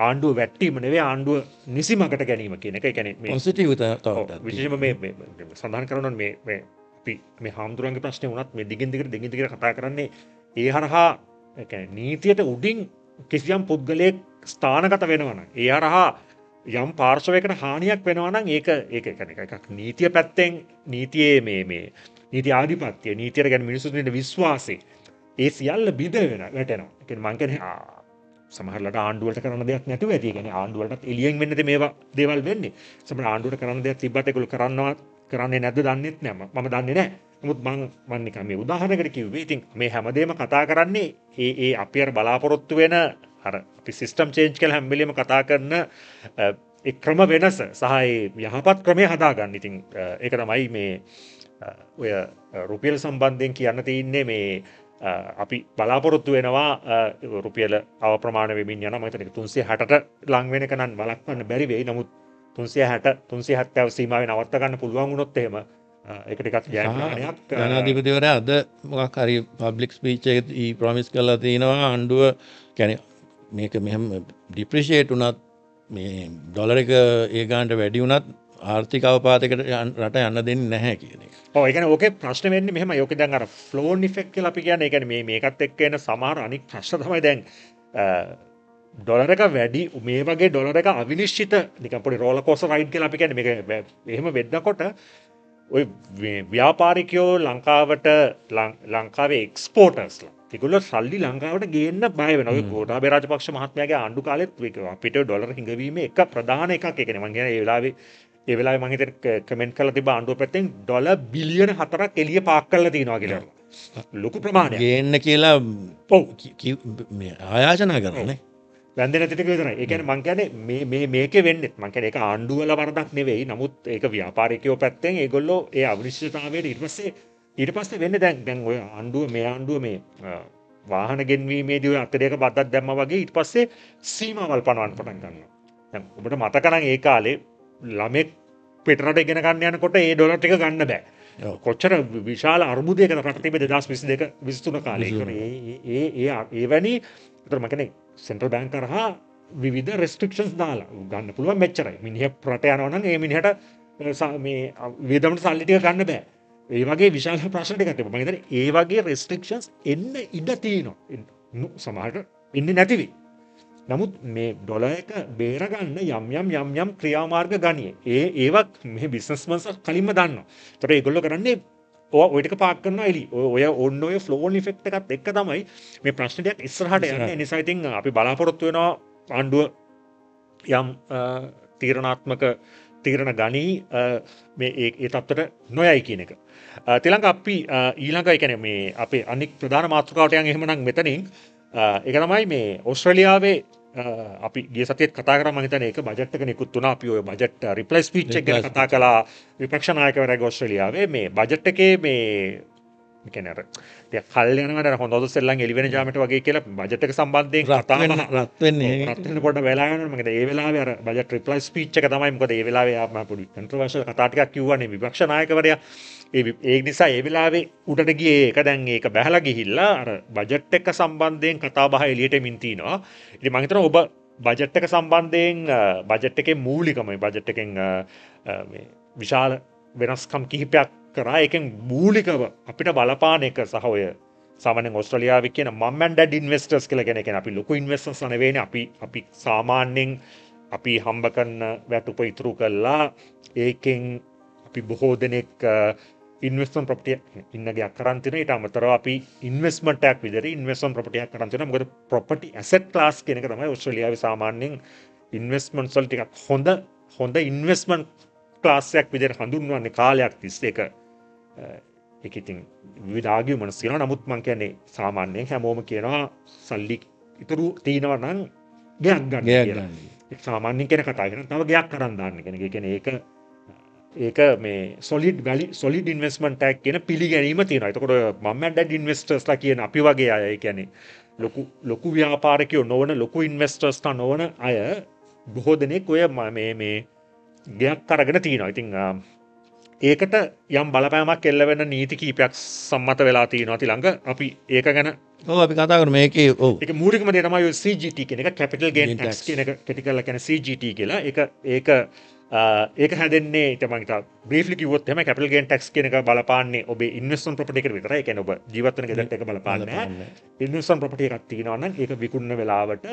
ආණ්ඩුව වැට්ටීම නෙවෙයි ආණ්ඩුව නිසිමකට ගැනීම කියන එක. ඒ කියන්නේ මේ පොසිටිව් තවටත් විශේෂයෙන්ම මේ සඳහන් කරනවා මේ මේ හාමුදුරන්ගේ ප්‍රශ්නේ වුණත් මේ දිගින් දිගට කතා කරන්නේ ඒ හරහා ඒ කියන්නේ නීතියට උඩින් කිසියම් පුද්ගලයෙක් ස්ථානගත වෙනවා නම් ඒ හරහා යම් පාර්ශවයකට හානියක් වෙනවා නම් ඒක කියන්නේ එකක් නීතිය පැත්තෙන් නීතියේ මේ නීති ආධිපත්‍ය නීතියට ගැන මිනිස්සුන්ගේ විශ්වාසය ඒ සියල්ල බිඳ වැටෙනවා. ඒ කියන්නේ මං කියන්නේ සමහරවිට ආණ්ඩුවට කරන්න දෙයක් නැතුව ඇති. ඒ කියන්නේ ආණ්ඩුවලටත් එළියෙන් වෙන්නද මේවා දේවල් වෙන්නේ. සමහර ආණ්ඩුවට කරන්න දෙයක් තිබ්බත් ඒගොල්ලෝ කරන්නේ නැද්ද දන්නෙත් නෑ. මම දන්නේ නෑ. නමුත් මම නිකන් මේ උදාහරණයකට කිව්වේ. ඉතින් මේ හැමදේම කතා කරන්නේ ඒ අපි අර බලාපොරොත්තු වෙන අර අපි සිස්ටම් චේන්ජ් කියලා හැම වෙලෙම කතා කරන ඒ ක්‍රම වෙනස සහ ඒ යහපත් ක්‍රමය හදාගන්න. ඉතින් ඒක තමයි මේ ඔය රුපියල් සම්බන්ධයෙන් කියන්න තියෙන්නේ මේ අපි බලාපොරොත්තු වෙනවා රුපියල අවප්‍රමාණ වෙමින් යනවා. මම හිතන්නේ 360ට ලං වෙනක නම් වළක්වන්න බැරි වෙයි. නමුත් 370 සීමාවේ නවත්ත ගන්න පුළුවන් වුණොත් එහෙම ඒක ටිකක් ජයග්‍රහණයක්. ජනාධිපතිවරයා අද මොකක් හරි පබ්ලික් ස්පීච් එකේදී ප්‍රොමිස් කරලා තිනවා ආණ්ඩුව කියන්නේ මේක මෙහෙම ඩිප්‍රීෂিয়েට් වුණත් මේ ඩොලර් එක ඒ ගානට වැඩි වුණත් ආර්ථික අවපාතයකට රට යන්න දෙන්නේ නැහැ කියන එක. ඔව් ඒ කියන්නේ ඕකේ ප්‍රශ්නේ වෙන්නේ මෙහෙමයි. ඕකේ දැන් අර ෆ්ලෝන් ඉෆෙක්ට් කියලා අපි කියන්නේ. ඒ කියන්නේ මේකත් එක්ක එන සමහර අනික් ප්‍රශ්න තමයි දැන් ඩොලර් එක වැඩි මේ වගේ ඩොලර් එක අවිනිශ්චිත නිකන් පොඩි රෝලර් කෝස්ටර් රයිඩ් කියලා අපි කියන්නේ. මේක එහෙම වෙද්දකොට ඔය ව්‍යාපාරිකයෝ ලංකාවේ එක්ස්පෝර්ටර්ස්ලා ඒගොල්ලෝ සල්ලි ලංකාවට ගේන්න බය වෙනවා. ඔය ගෝඨාභය රාජපක්ෂ මහත්මයාගේ ආණ්ඩු කාලෙත් අපිට ඩොලර් හිඟවීම එක ප්‍රධාන එකක්. ඒ කියන්නේ මම කියන්නේ ඒ වෙලාවේ මම හිතේ කමෙන්ට් කරලා තිබ්බ ආණ්ඩුව පැත්තෙන් ඩොලර් බිලියන 4ක් එළිය පාක් කරලා තියෙනවා කියලා. ලොකු ප්‍රමාණයක්. ගේන්න කියලා ඔව් ආයාචනා කරනනේ. වැන්දේ නැති ටික විතරයි. ඒ කියන්නේ මං කියන්නේ මේකේ වෙන්නේ මං කියන්නේ ඒක ආණ්ඩුව වල වරදක් නෙවෙයි. නමුත් ඒක ව්‍යාපාරිකයෝ පැත්තෙන් ඒගොල්ලෝ ඒ අවිනිශ්චිතතාවයට ඊට පස්සේ වෙන්නේ දැන් ඔය ආණ්ඩුව මේ වාහන ගෙන්වීමේදී ඔය අතරේක බද්දක් දැම්මා වගේ ඊට පස්සේ සීමාවල් පනවන්න පටන් ගන්නවා. දැන් ඔබට මතක නම් ඒ කාලේ ළමෙක් පිටරට ඉගෙන ගන්න යනකොට ඒ ඩොලර් ටික ගන්න බෑ. කොච්චර විශාල අර්බුදයකට රට තිබෙද 2022 23 කාලේ. ඒ වැනි උතර මම කියන්නේ සෙන්ට්‍රල් බැංක් කරහා විවිධ රෙස්ට්‍රික්ෂන්ස් දාලා ගන්න පුළුවන් මෙච්චරයි. මිනිහ රට යනවා නම් ඒ මිනිහට මේ වියදමට සල්ලි ටික ගන්න බෑ. ඒ වගේ විශාල ප්‍රශ්න ටිකක් තිබුණා. මම හිතන්නේ ඒ වගේ රෙස්ට්‍රික්ෂන්ස් එන්න ඉඩ තියෙනවා. සමහරට ඉන්නේ නැතිවි. නමුත් මේ ඩොලර් එක බේරගන්න යම් ක්‍රියාමාර්ග ගනියේ. ඒවත් මේ බිස්නස්මන්ස් කලින්ම දන්නවා. ඒතර ඒගොල්ලෝ කරන්නේ ඔය ටික පාක් කරනවා එලි. ඔය ඔන්න ඔය ෆ්ලෝ ඔන් ඉෆෙක්ට් එකත් එක්ක තමයි මේ ප්‍රශ්න ටිකක් ඉස්සරහට යන්නේ. ඒ නිසා ඉතින් අපි බලාපොරොත්තු වෙනවා ආණ්ඩුව යම් තීරණාත්මක තීරණ ගනී මේ ඒ තත්ත්වයට නොයයි කියන එක. තිලංග අපි ඊළඟ ඒ කියන්නේ මේ අපේ අනික් ප්‍රධාන මාතෘකාවට යන් එහෙමනම් මෙතනින් ඒක තමයි මේ ඕස්ට්‍රේලියාවේ අපි ගිය සතියේත් කතා කරා මම හිතන්නේ ඒක බජට් එක නිකුත් වුණා. අපි ඔය බජට් රිප්ලයි ස්පීච් එක ගැන කතා කළා විපක්ෂ නායකවරයාගේ ඕස්ට්‍රේලියාවේ මේ බජට් එකේ මේ කියන්නේ අර ටිකක් කල් යනවාට අර හොඳ සෙල්ලම් එළි වෙන ජාමයට වගේ කියලා බජට් එක සම්බන්ධයෙන් කතා රත් වෙන්නේ රත් වෙන්න පොඩ්ඩක් වෙලා යනවා. මම ඒ වෙලාවේ අර බජට් රිප්ලයි ස්පීච් එක තමයි මොකද ඒ වෙලාවේ ආපම පොඩි කන්ට්‍රෝවර්ෂල් කතා ටිකක් කිව්වනේ විපක්ෂ නායකවරයා. ඒ නිසා ඒ වෙලාවේ උඩට ගියේ ඒක දැන් ඒක බැහැලා ගිහිල්ලා අර බජට් එක සම්බන්ධයෙන් කතා බහ එළියට එමින් තිනවා. ඉතින් මම හිතනවා ඔබ බජට් එක සම්බන්ධයෙන් බජට් එකේ මූලිකම බජට් එකෙන් මේ විශාල වෙනස්කම් කිහිපයක් කරා. ඒකෙන් මූලිකව අපිට බලපාන එක සහ ඔය සාමාන්‍යයෙන් ඕස්ට්‍රේලියාවේ කියන මම් ඇන්ඩ් ඩැඩ් ඉන්වෙස්ටර්ස් කියලා කියන එක අපි ලොකු ඉන්වෙස්ටර්ස් නෙවෙයිනේ. අපි සාමාන්‍යයෙන් අපි හම්බ කරන වැටුප ඉතුරු කළා ඒකෙන් අපි බොහෝ දෙනෙක් ඉන්වෙස්ට්මන්ට් ප්‍රොපර්ටි ඉන්න ගයක් කරන් තිනවා. ඊට අමතරව අපි ඉන්වෙස්ට්මන්ට් එකක් විදිහට ඉන්වෙස්ට්මන්ට් ප්‍රොපර්ටි එකක් කරන් තිනවා. මොකද ප්‍රොපර්ටි ඇසෙට් ක්ලාස් කියන එක තමයි ඕස්ට්‍රේලියාවේ සාමාන්‍යයෙන් ඉන්වෙස්ට්මන්ට්ස් වල ටිකක් හොඳ ඉන්වෙස්ට්මන්ට් ක්ලාස් එකක් විදිහට හඳුන්වන්නේ කාලයක් තිස්සේ. ඒක ඉතින් විවිධ ආගියුමන්ට්ස් තියෙනවා. නමුත් මම කියන්නේ සාමාන්‍යයෙන් හැමෝම කියනවා සල්ලි ඉතුරු තියනවා නම් ගයක් ගන්න කියලා. ඒක සාමාන්‍යයෙන් කියන කතාව. තව ගයක් කරන් දාන්න කියන එක. ඒ කියන්නේ ඒක මේ සොලිඩ් ඉන්වෙස්ට්මන්ට් එකක් කියන පිළිගැනීම තියෙනවා. එතකොට මම් ඇන්ඩ් ඩැඩ් ඉන්වෙස්ටර්ස්ලා කියන අපි වගේ අය, ඒ කියන්නේ ලොකු ව්‍යාපාරිකයෝ නොවන ලොකු ඉන්වෙස්ටර්ස්ලා නොවන අය බොහෝ දෙනෙක් ඔය මේ ගයක් අරගෙන තියෙනවා. ඉතින් ඒකට යම් බලපෑමක් එල්ල වෙන නීති කීපයක් සම්මත වෙලා තියෙනවා. ඊළඟ අපි ඒක ගැන අපි කතා කරමු. මේකේ ඒක මූලිකම දේ තමයි ඔය CGT කියන එක, කැපිටල් ගේන් ටැක්ස් කියන එක කෙටි කරලා කියන්නේ CGT කියලා. ඒක හැදෙන්නේ ඊට මම හිතා බ්‍රීෆ්ලි කිව්වොත් එහෙම කැපිටල් ගේන් ටැක්ස් කියන එක බලපාන්නේ ඔබේ ඉන්වෙස්ට්මන්ට් ප්‍රොපර්ටි එකට විතරයි. ඒ කියන්නේ ඔබ ජීවත් වෙන ගෙදරට ඒක බලපාන්නේ නැහැ. ඉන්වෙස්ට්මන්ට් ප්‍රොපර්ටි එකක් තියෙනවා නම් ඒක විකුණන වෙලාවට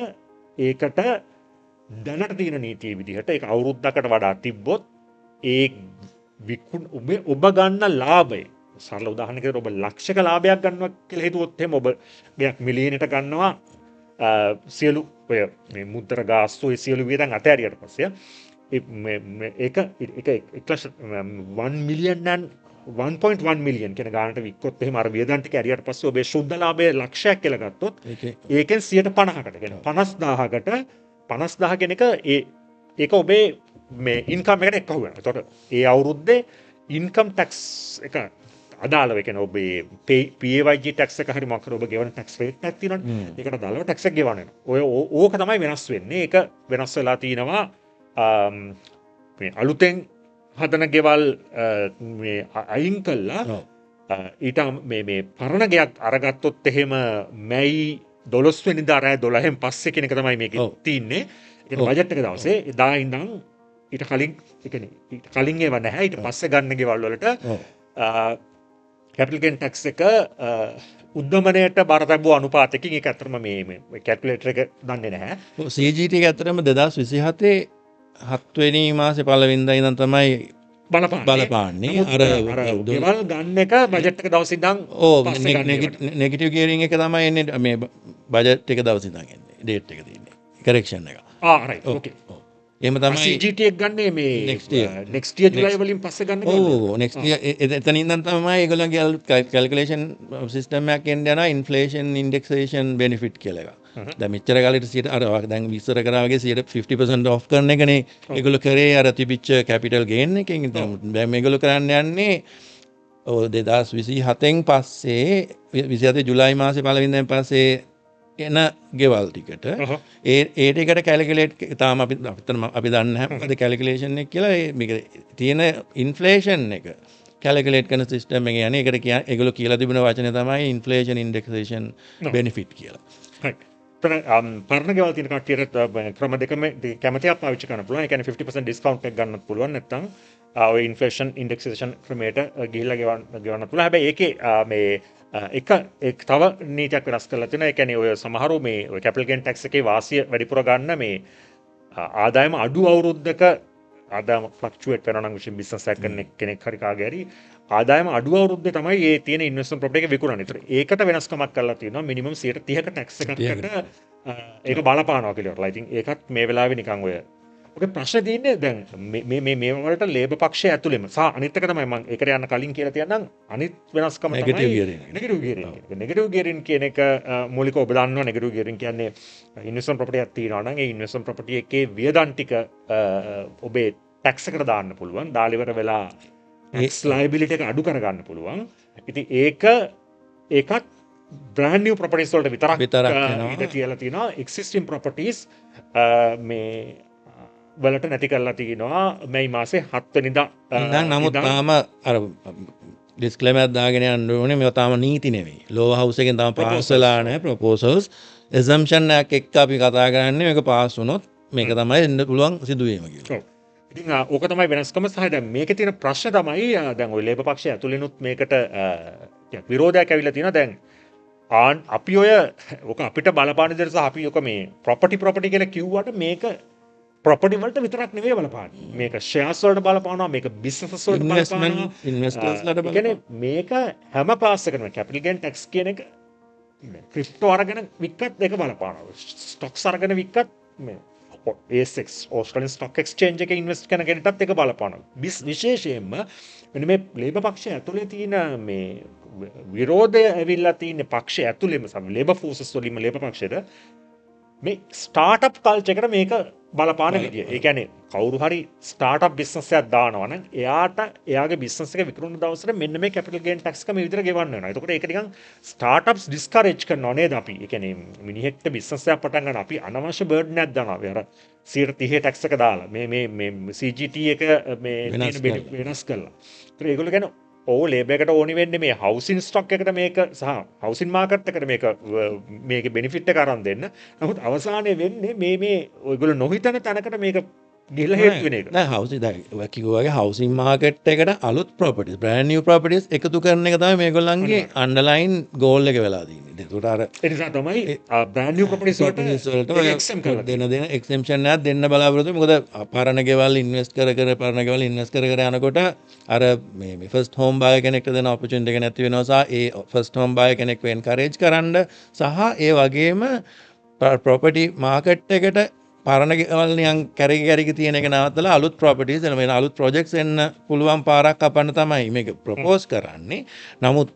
ඒකට දැනට තියෙන නීතිය විදිහට ඒක අවුරුද්දකට වඩා තිබ්බොත් ඒ ඔබ ගන්න ලාභය, සරල උදාහරණයකට ඔබ ලක්ෂක ලාභයක් ගන්නවා කියලා හිතුවොත් එහෙම ඔබ ගයක් මිලියනකට ගන්නවා සියලු ඔය මේ මුද්දර ගාස්තු ඒ සියලු වියදම් අතහැරියට පස්සේ ඒක 1 මිලියන් and 1.1 මිලියන් කියන ගානට වික්කොත් එහෙම අර වියදම් ටික ඇරියට පස්සේ ඔබේ ශුද්ධ ලාභය ලක්ෂයක් කියලා ගත්තොත් ඒකෙන් 50%කට කියන්නේ 50000 කියන එක ඒක ඔබේ මේ ඉන්කම් එකට එක්ක වෙනවා. ඒතකොට ඒ අවුරුද්දේ ඉන්කම් ටැක්ස් එක අදාළව ඒ කියන්නේ ඔබේ PAYG ටැක්ස් එක හරි මොකක්ද ඔබ ගෙවන ටැක්ස් රේට් එකක් තියෙනවනේ. ඒකට අදාළව ටැක්ස් එක ගෙවන්න වෙනවා. ඕක තමයි වෙනස් වෙන්නේ. ඒක වෙනස් වෙලා තිනවා මේ අලුතෙන් හදන ගෙවල් මේ අයින් කළා ඊට මේ පරණ ගයක් අරගත්තොත් එහෙම මැයි 12 වෙනිදා රෑ 12න් පස්සේ කියන එක තමයි මේකේ තියෙන්නේ. ඒ බජට් එක දවසේ එදා ඉඳන් ඊට කලින් ඒවා නැහැ. ඊට පස්සේ ගන්න ගෙවල් වලට කැපිටල් ගේන් ටැක්ස් එක උද්දමනයට බර තැබූ අනුපාතයකින් ඒක ඇත්තටම මේ කැල්කියුලේටර් එක දන්නේ නැහැ. CGT එක ඇත්තටම 2027 7 වෙනි මාසේ පළවෙනිදා ඉඳන් තමයි බලපාන්නේ. අර ගෙවල් ගන්න එක බජට් එක දවස් ඉඳන් නෙගටිව් ගියරින් එක තමයි එන්නේ මේ බජට් එක දවස් ඉඳන් එන්නේ. ඩේට් එක තියෙන්නේ. කරෙක්ෂන් එක. රයිට් ඕකේ. එහෙම තමයි CGT එක ගන්නේ මේ next year ජුලයි වලින් පස්සේ ගන්න ඕ next year එතන ඉඳන් තමයි ඒගොල්ලන්ගේ කැල්කියුලේෂන් සිස්ටම් එකක් එන්න යනවා ඉන්ෆ්ලේෂන් ඉන්ඩෙක්සේෂන් බෙනිෆිට් කියලා එකක්. දැන් මෙච්චර කාලෙට 100 අර දැන් විස්තර කරා වගේ 50% ඔෆ් කරන එකනේ ඒගොල්ලෝ කරේ අර තිබිච්ච කැපිටල් ගේන් එකෙන්. දැන් මේගොල්ලෝ කරන්න යන්නේ 2027න් පස්සේ 27 ජුලයි මාසේ පළවෙනිදාන් පස්සේ එන ගෙවල් ටිකට ඒ ටිකට කැල්කියුලේට් තාම අපි දන්නේ නැහැ මොකද කැල්කියුලේෂන් එක කියලා මේක තියෙන ඉන්ෆ්ලේෂන් එක කැල්කියුලේට් කරන සිස්ටම් එක යන්නේ ඒකට ඒගොල්ලෝ කියලා තිබුණ වචනේ තමයි ඉන්ෆ්ලේෂන් ඉන්ඩෙක්සේෂන් බෙනිෆිට් කියලා. පරණ ගෙවල් තියෙන කට්ටියට ක්‍රම දෙකම කැමැතියක් පාවිච්චි කරන්න පුළුවන්. ඒ කියන්නේ 50% ඩිස්කවුන්ට් එකක් ගන්නත් පුළුවන්. නැත්නම් ඔය ඉන්ෆ්ලේෂන් ඉන්ඩෙක්සේෂන් ක්‍රමයට ගිහිල්ලා ගෙවන්න පුළුවන්. හැබැයි ඒකේ මේ එක තව නීතියක් වෙනස් කරලා තියෙනවා. ඒ කියන්නේ ඔය සමහරු මේ ඔය කැපිටල් ගේන් ටැක්ස් එකේ වාසිය වැඩිපුර ගන්න මේ ආදායම අඩු අවුරුද්දක ආදායම ෆ්ලක්චුවේට් වෙනවා නම් විශේෂ බිස්නස් එකක් කරන කෙනෙක් හරි කාගේ හරි ආදායම අඩු අවුරුද්දේ තමයි මේ තියෙන ඉන්වෙස්ට්මන්ට් ප්‍රොපර්ටි එක විකුණන්නේ. ඒතර ඒකට වෙනස්කමක් කරලා තියෙනවා මිනිමම් 30% ටැක්ස් එකකට ඒක බලපානවා කියලා. ඉතින් ඒකත් මේ වෙලාවේ නිකන් ඔය ඔක ප්‍රශ්නේ තියෙන්නේ දැන් මේ වලට ලේබර් පක්ෂය ඇතුළෙම සහ අනිත් එක තමයි මම ඒකට යන්න කලින් කියලා තියන්නම් අනිත් වෙනස්කම තමයි නෙගටිව් ගියරින්. නෙගටිව් ගියරින් කියන එක මූලිකව ඔබ දන්නවා නෙගටිව් ගියරින් කියන්නේ ඉන්වෙස්ට්මන්ට් ප්‍රොපර්ටි එකක් තියෙනවා නම් ඒ ඉන්වෙස්ට්මන්ට් ප්‍රොපර්ටි එකේ වියදම් ටික ඔබේ ටැක්ස් එකට දාන්න පුළුවන්. දාලා ඉවර වෙලා ටැක්ස් ලයබිලිටි එක අඩු කරගන්න පුළුවන්. ඉතින් ඒකත් brand new properties වලට විතරක් ඉඳ තියලා තියෙනවා. existing properties මේ වලට නැති කරලා තියෙනවා මේ මාසේ 7 වෙනිදා. නමුත් තාම අර ඩිස්ක්ලේමර් එකක් දාගෙන යන්න ඕනේ. මේවා තාම නීති නෙවෙයි. ලෝව හවුස් එකෙන් තාම පාස් වෙලා නැහැ ප්‍රොපෝසල්ස්. assumption එකක් එක්ක අපි කතා කරන්නේ මේක පාස් වුණොත් මේක තමයි එන්න පුළුවන් සිදුවීම කියලා. ඉතින් ඕක තමයි වෙනස්කම. සහ දැන් මේකේ තියෙන ප්‍රශ්න තමයි දැන් ওই ලේබර් පක්ෂය ඇතුළෙනුත් මේකට විරෝධයක් ඇවිල්ලා තියෙනවා. දැන් අපි ඔය ඕක අපිට බලපාන විදිහට සහ අපි ඔක මේ ප්‍රොපර්ටි කියලා කිව්වට මේක ප්‍රොපර්ටි වලට විතරක් නෙවෙයි බලපාන්නේ. මේක ෂෙයාර්ස් වලට බලපානවා, මේක බිස්නස් වලට බලපානවා, ඉන්වෙස්ටර්ස්ලාට බලපානවා. කියන්නේ මේක හැම පාස් එකකම කැපිටල් ගේන් ටැක්ස් කියන එක ක්‍රිප්ටෝ අරගෙන වික්කත් ඒක බලපානවා. ස්ටොක්ස් අරගෙන වික්කත් මේ ASX ඕස්ට්‍රේලියන් ස්ටොක් එක්ස්චේන්ජ් එකේ ඉන්වෙස්ට් කරන කෙනටත් ඒක බලපානවා. විශේෂයෙන්ම මෙන්න මේ ලේබර් පක්ෂය ඇතුලේ තියෙන මේ විරෝධය ඇවිල්ලා තියෙන පක්ෂය ඇතුලේම ලේබර් ෆෝසස් වලින්ම ලේබර් පක්ෂයට මේ ස්ටාර්ට්අප් කල්චර් එකට මේක බලපාන විදිය. ඒ කියන්නේ කවුරු හරි ස්ටාර්ට්අප් බිස්නස් එකක් දානවා නම් එයාට එයාගේ බිස්නස් එක විකුණන දවසට මෙන්න මේ කැපිටල් ගේන් ටැක්ස් එක මේ විදිහට ගෙවන්න වෙනවා. එතකොට ඒක නිකන් ස්ටාර්ට්අප්ස් ඩිස්කරේජ් කරනවා නේද අපි. ඒ කියන්නේ මිනිහෙක්ට බිස්නස් එකක් පටන් ගන්න අපි අනවශ්‍ය බර්ඩන් එකක් දානවා. අර 30% ටැක්ස් එක දාලා මේ CGT එක මේ වෙනස් කරලා. ඒතර ඒගොල්ලෝ කියන්නේ ලේබර් එකට ඕනි වෙන්නේ මේ හවුසින් ස්ටොක් එකට මේක සහ හවුසින් මාකට් එකට මේක බෙනිෆිට් එක අරන් දෙන්න. නමුත් අවසානයේ වෙන්නේ මේ ඔයගොල්ලෝ නොහිතන තැනකට මේක ගිහිල්ලා හේතු වෙන එක. නෑ හවුසින් දැන් කිව්වාගේ හවුසින් මාකට් එකට අලුත් ප්‍රොපර්ටිස් බ්‍රෑන්ඩ් නිව් ප්‍රොපර්ටිස් එකතු කරන එක තමයි මේගොල්ලන්ගේ අන්ඩර්ලයින් ගෝල් එක වෙලා තියෙන්නේ. ඒකට අර ඒ නිසා තමයි බ්‍රෑන්ඩ් නිව් ප්‍රොපර්ටිස් වලට එක්සෙම්ප් කරලා දෙන එක්සෙම්ප්ෂන් එකක් දෙන්න බලාපොරොත්තු වෙන්නේ. මොකද පරණ ගෙවල් ඉන්වෙස්ට් කර යනකොට අර මේ ෆස්ට් හෝම් බයර් කෙනෙක්ට දෙන ඔපචුනිටි එක නැති වෙනවා සහ ඒ ෆස්ට් හෝම් බයර් කෙනෙක්ව එන්කරේජ් කරන්න සහ ඒ වගේම ප්‍රොපර්ටි මාකට් එකට පරණ ගෙවල් නිකන් කැරකි තියෙන එක නවත්තලා අලුත් ප්‍රොපර්ටිස් එන මේ අලුත් ප්‍රොජෙක්ට්ස් එන්න පුළුවන් පාරක් කපන්න තමයි මේක ප්‍රොපෝස් කරන්නේ. නමුත්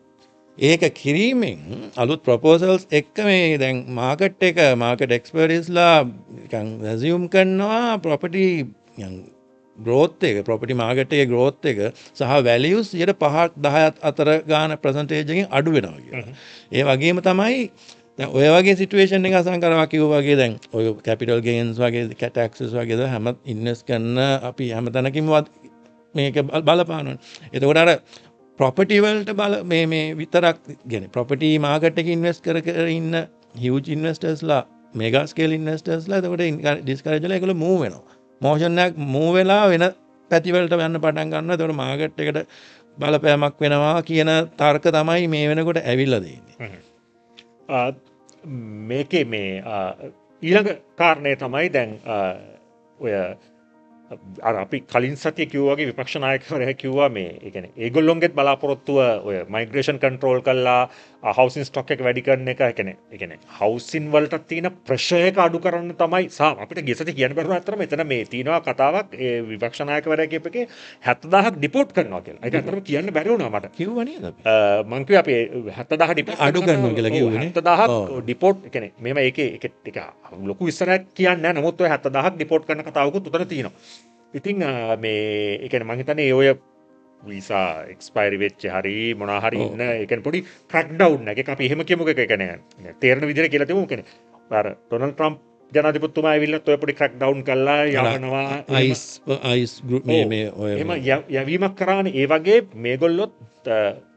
ඒක කිරීමෙන් අලුත් ප්‍රොපෝසල්ස් එක්ක මේ දැන් මාකට් එක්ස්පර්ටිස්ලා නිකන් ඇසියුම් කරනවා ප්‍රොපර්ටි ග්‍රෝත් එක ප්‍රොපර්ටි මාකට් එකේ ග්‍රෝත් එක සහ වැලියුස් 5-10 අතර ගාන පර්සන්ටේජ් එකකින් අඩු වෙනවා කියලා. ඒ වගේම තමයි දැන් ඔය වගේ සිටුේෂන් එක අසංකරවා කිව්වා වගේ දැන් ඔය කැපිටල් ගේන්ස් වගේ ටැක්සස් වගේ හැම ඉන්වෙස්ට් කරන අපි හැම තැනකින්ම මේක බලපානවා. එතකොට අර ප්‍රොපර්ටි වලට මේ විතරක් කියන්නේ ප්‍රොපර්ටි මාකට් එකේ ඉන්වෙස්ට් කර ඉන්න හියුජ් ඉන්වෙස්ටර්ස්ලා මෙගා ස්කේල් ඉන්වෙස්ටර්ස්ලා එතකොට ඩිස්කරේජ් වෙලා ඒගොල්ලෝ මූව් වෙනවා. මෝෂන් එකක් මූව් වෙලා වෙන පැති වලට යන්න පටන් ගන්නවා. එතකොට මාකට් එකට බලපෑමක් වෙනවා කියන තර්ක තමයි මේ වෙනකොට ඇවිල්ලා තියෙන්නේ. මේකේ මේ ඊළඟ කාරණය තමයි දැන් ඔය අර අපි කලින් සතිය කිව්වා වගේ විපක්ෂ නායකවරයා කිව්වා මේ ඒ කියන්නේ ඒගොල්ලොන්ගෙත් බලාපොරොත්තුව ඔය මයිග්‍රේෂන් කන්ට්‍රෝල් කරලා හවුසින් ස්ටොක් එක වැඩි කරන එක. ඒ කියන්නේ හවුසින් වලට තියෙන ප්‍රෙෂර් එක අඩු කරන්න තමයි සහ අපිට ගිය සතිය කියන්න බැරුව අතර මෙතන මේ තියෙනවා කතාවක් ඒ විපක්ෂ නායකවරයා කියප එකේ 70000ක් ඩිපෝට් කරනවා කියලා. ඒක අතරම කියන්න බැරි වුණා මට. කිව්වා නේද අපි? මං කිව්වා අපි 70000 ඩිපෝට් අඩු කරනවා කියලා කිව්වනේ. 70000ක් ඩිපෝට් ඒ කියන්නේ මේව ඒක ලොකු විස්තරයක් කියන්නේ නැහැ. නමුත් ඔය 70000ක් ඩිපෝට් කරන කතාවකුත් උතන තියෙනවා. ඉතින් මේ ඒ කියන්නේ මං හිතන්නේ ඔය වීසා එක්ස්පයරි වෙච්ච හරි මොනවා හරි ඉන්න ඒ කියන්නේ පොඩි ක්‍රැක් ඩවුන් එකක් අපි එහෙම කියමුකෝ. ඒ කියන්නේ තේරෙන විදිහට කියලා තියමු. කියන්නේ අර ඩොනල්ඩ් ට්‍රම්ප් ජනාධිපතිතුමා ඇවිල්ලත් ඔය පොඩි ක්‍රැක් ඩවුන් කළා යවනවා අයිස් ගෲප් මේ ඔය එහෙම යවීමක් කරානේ. ඒ වගේ මේගොල්ලොත්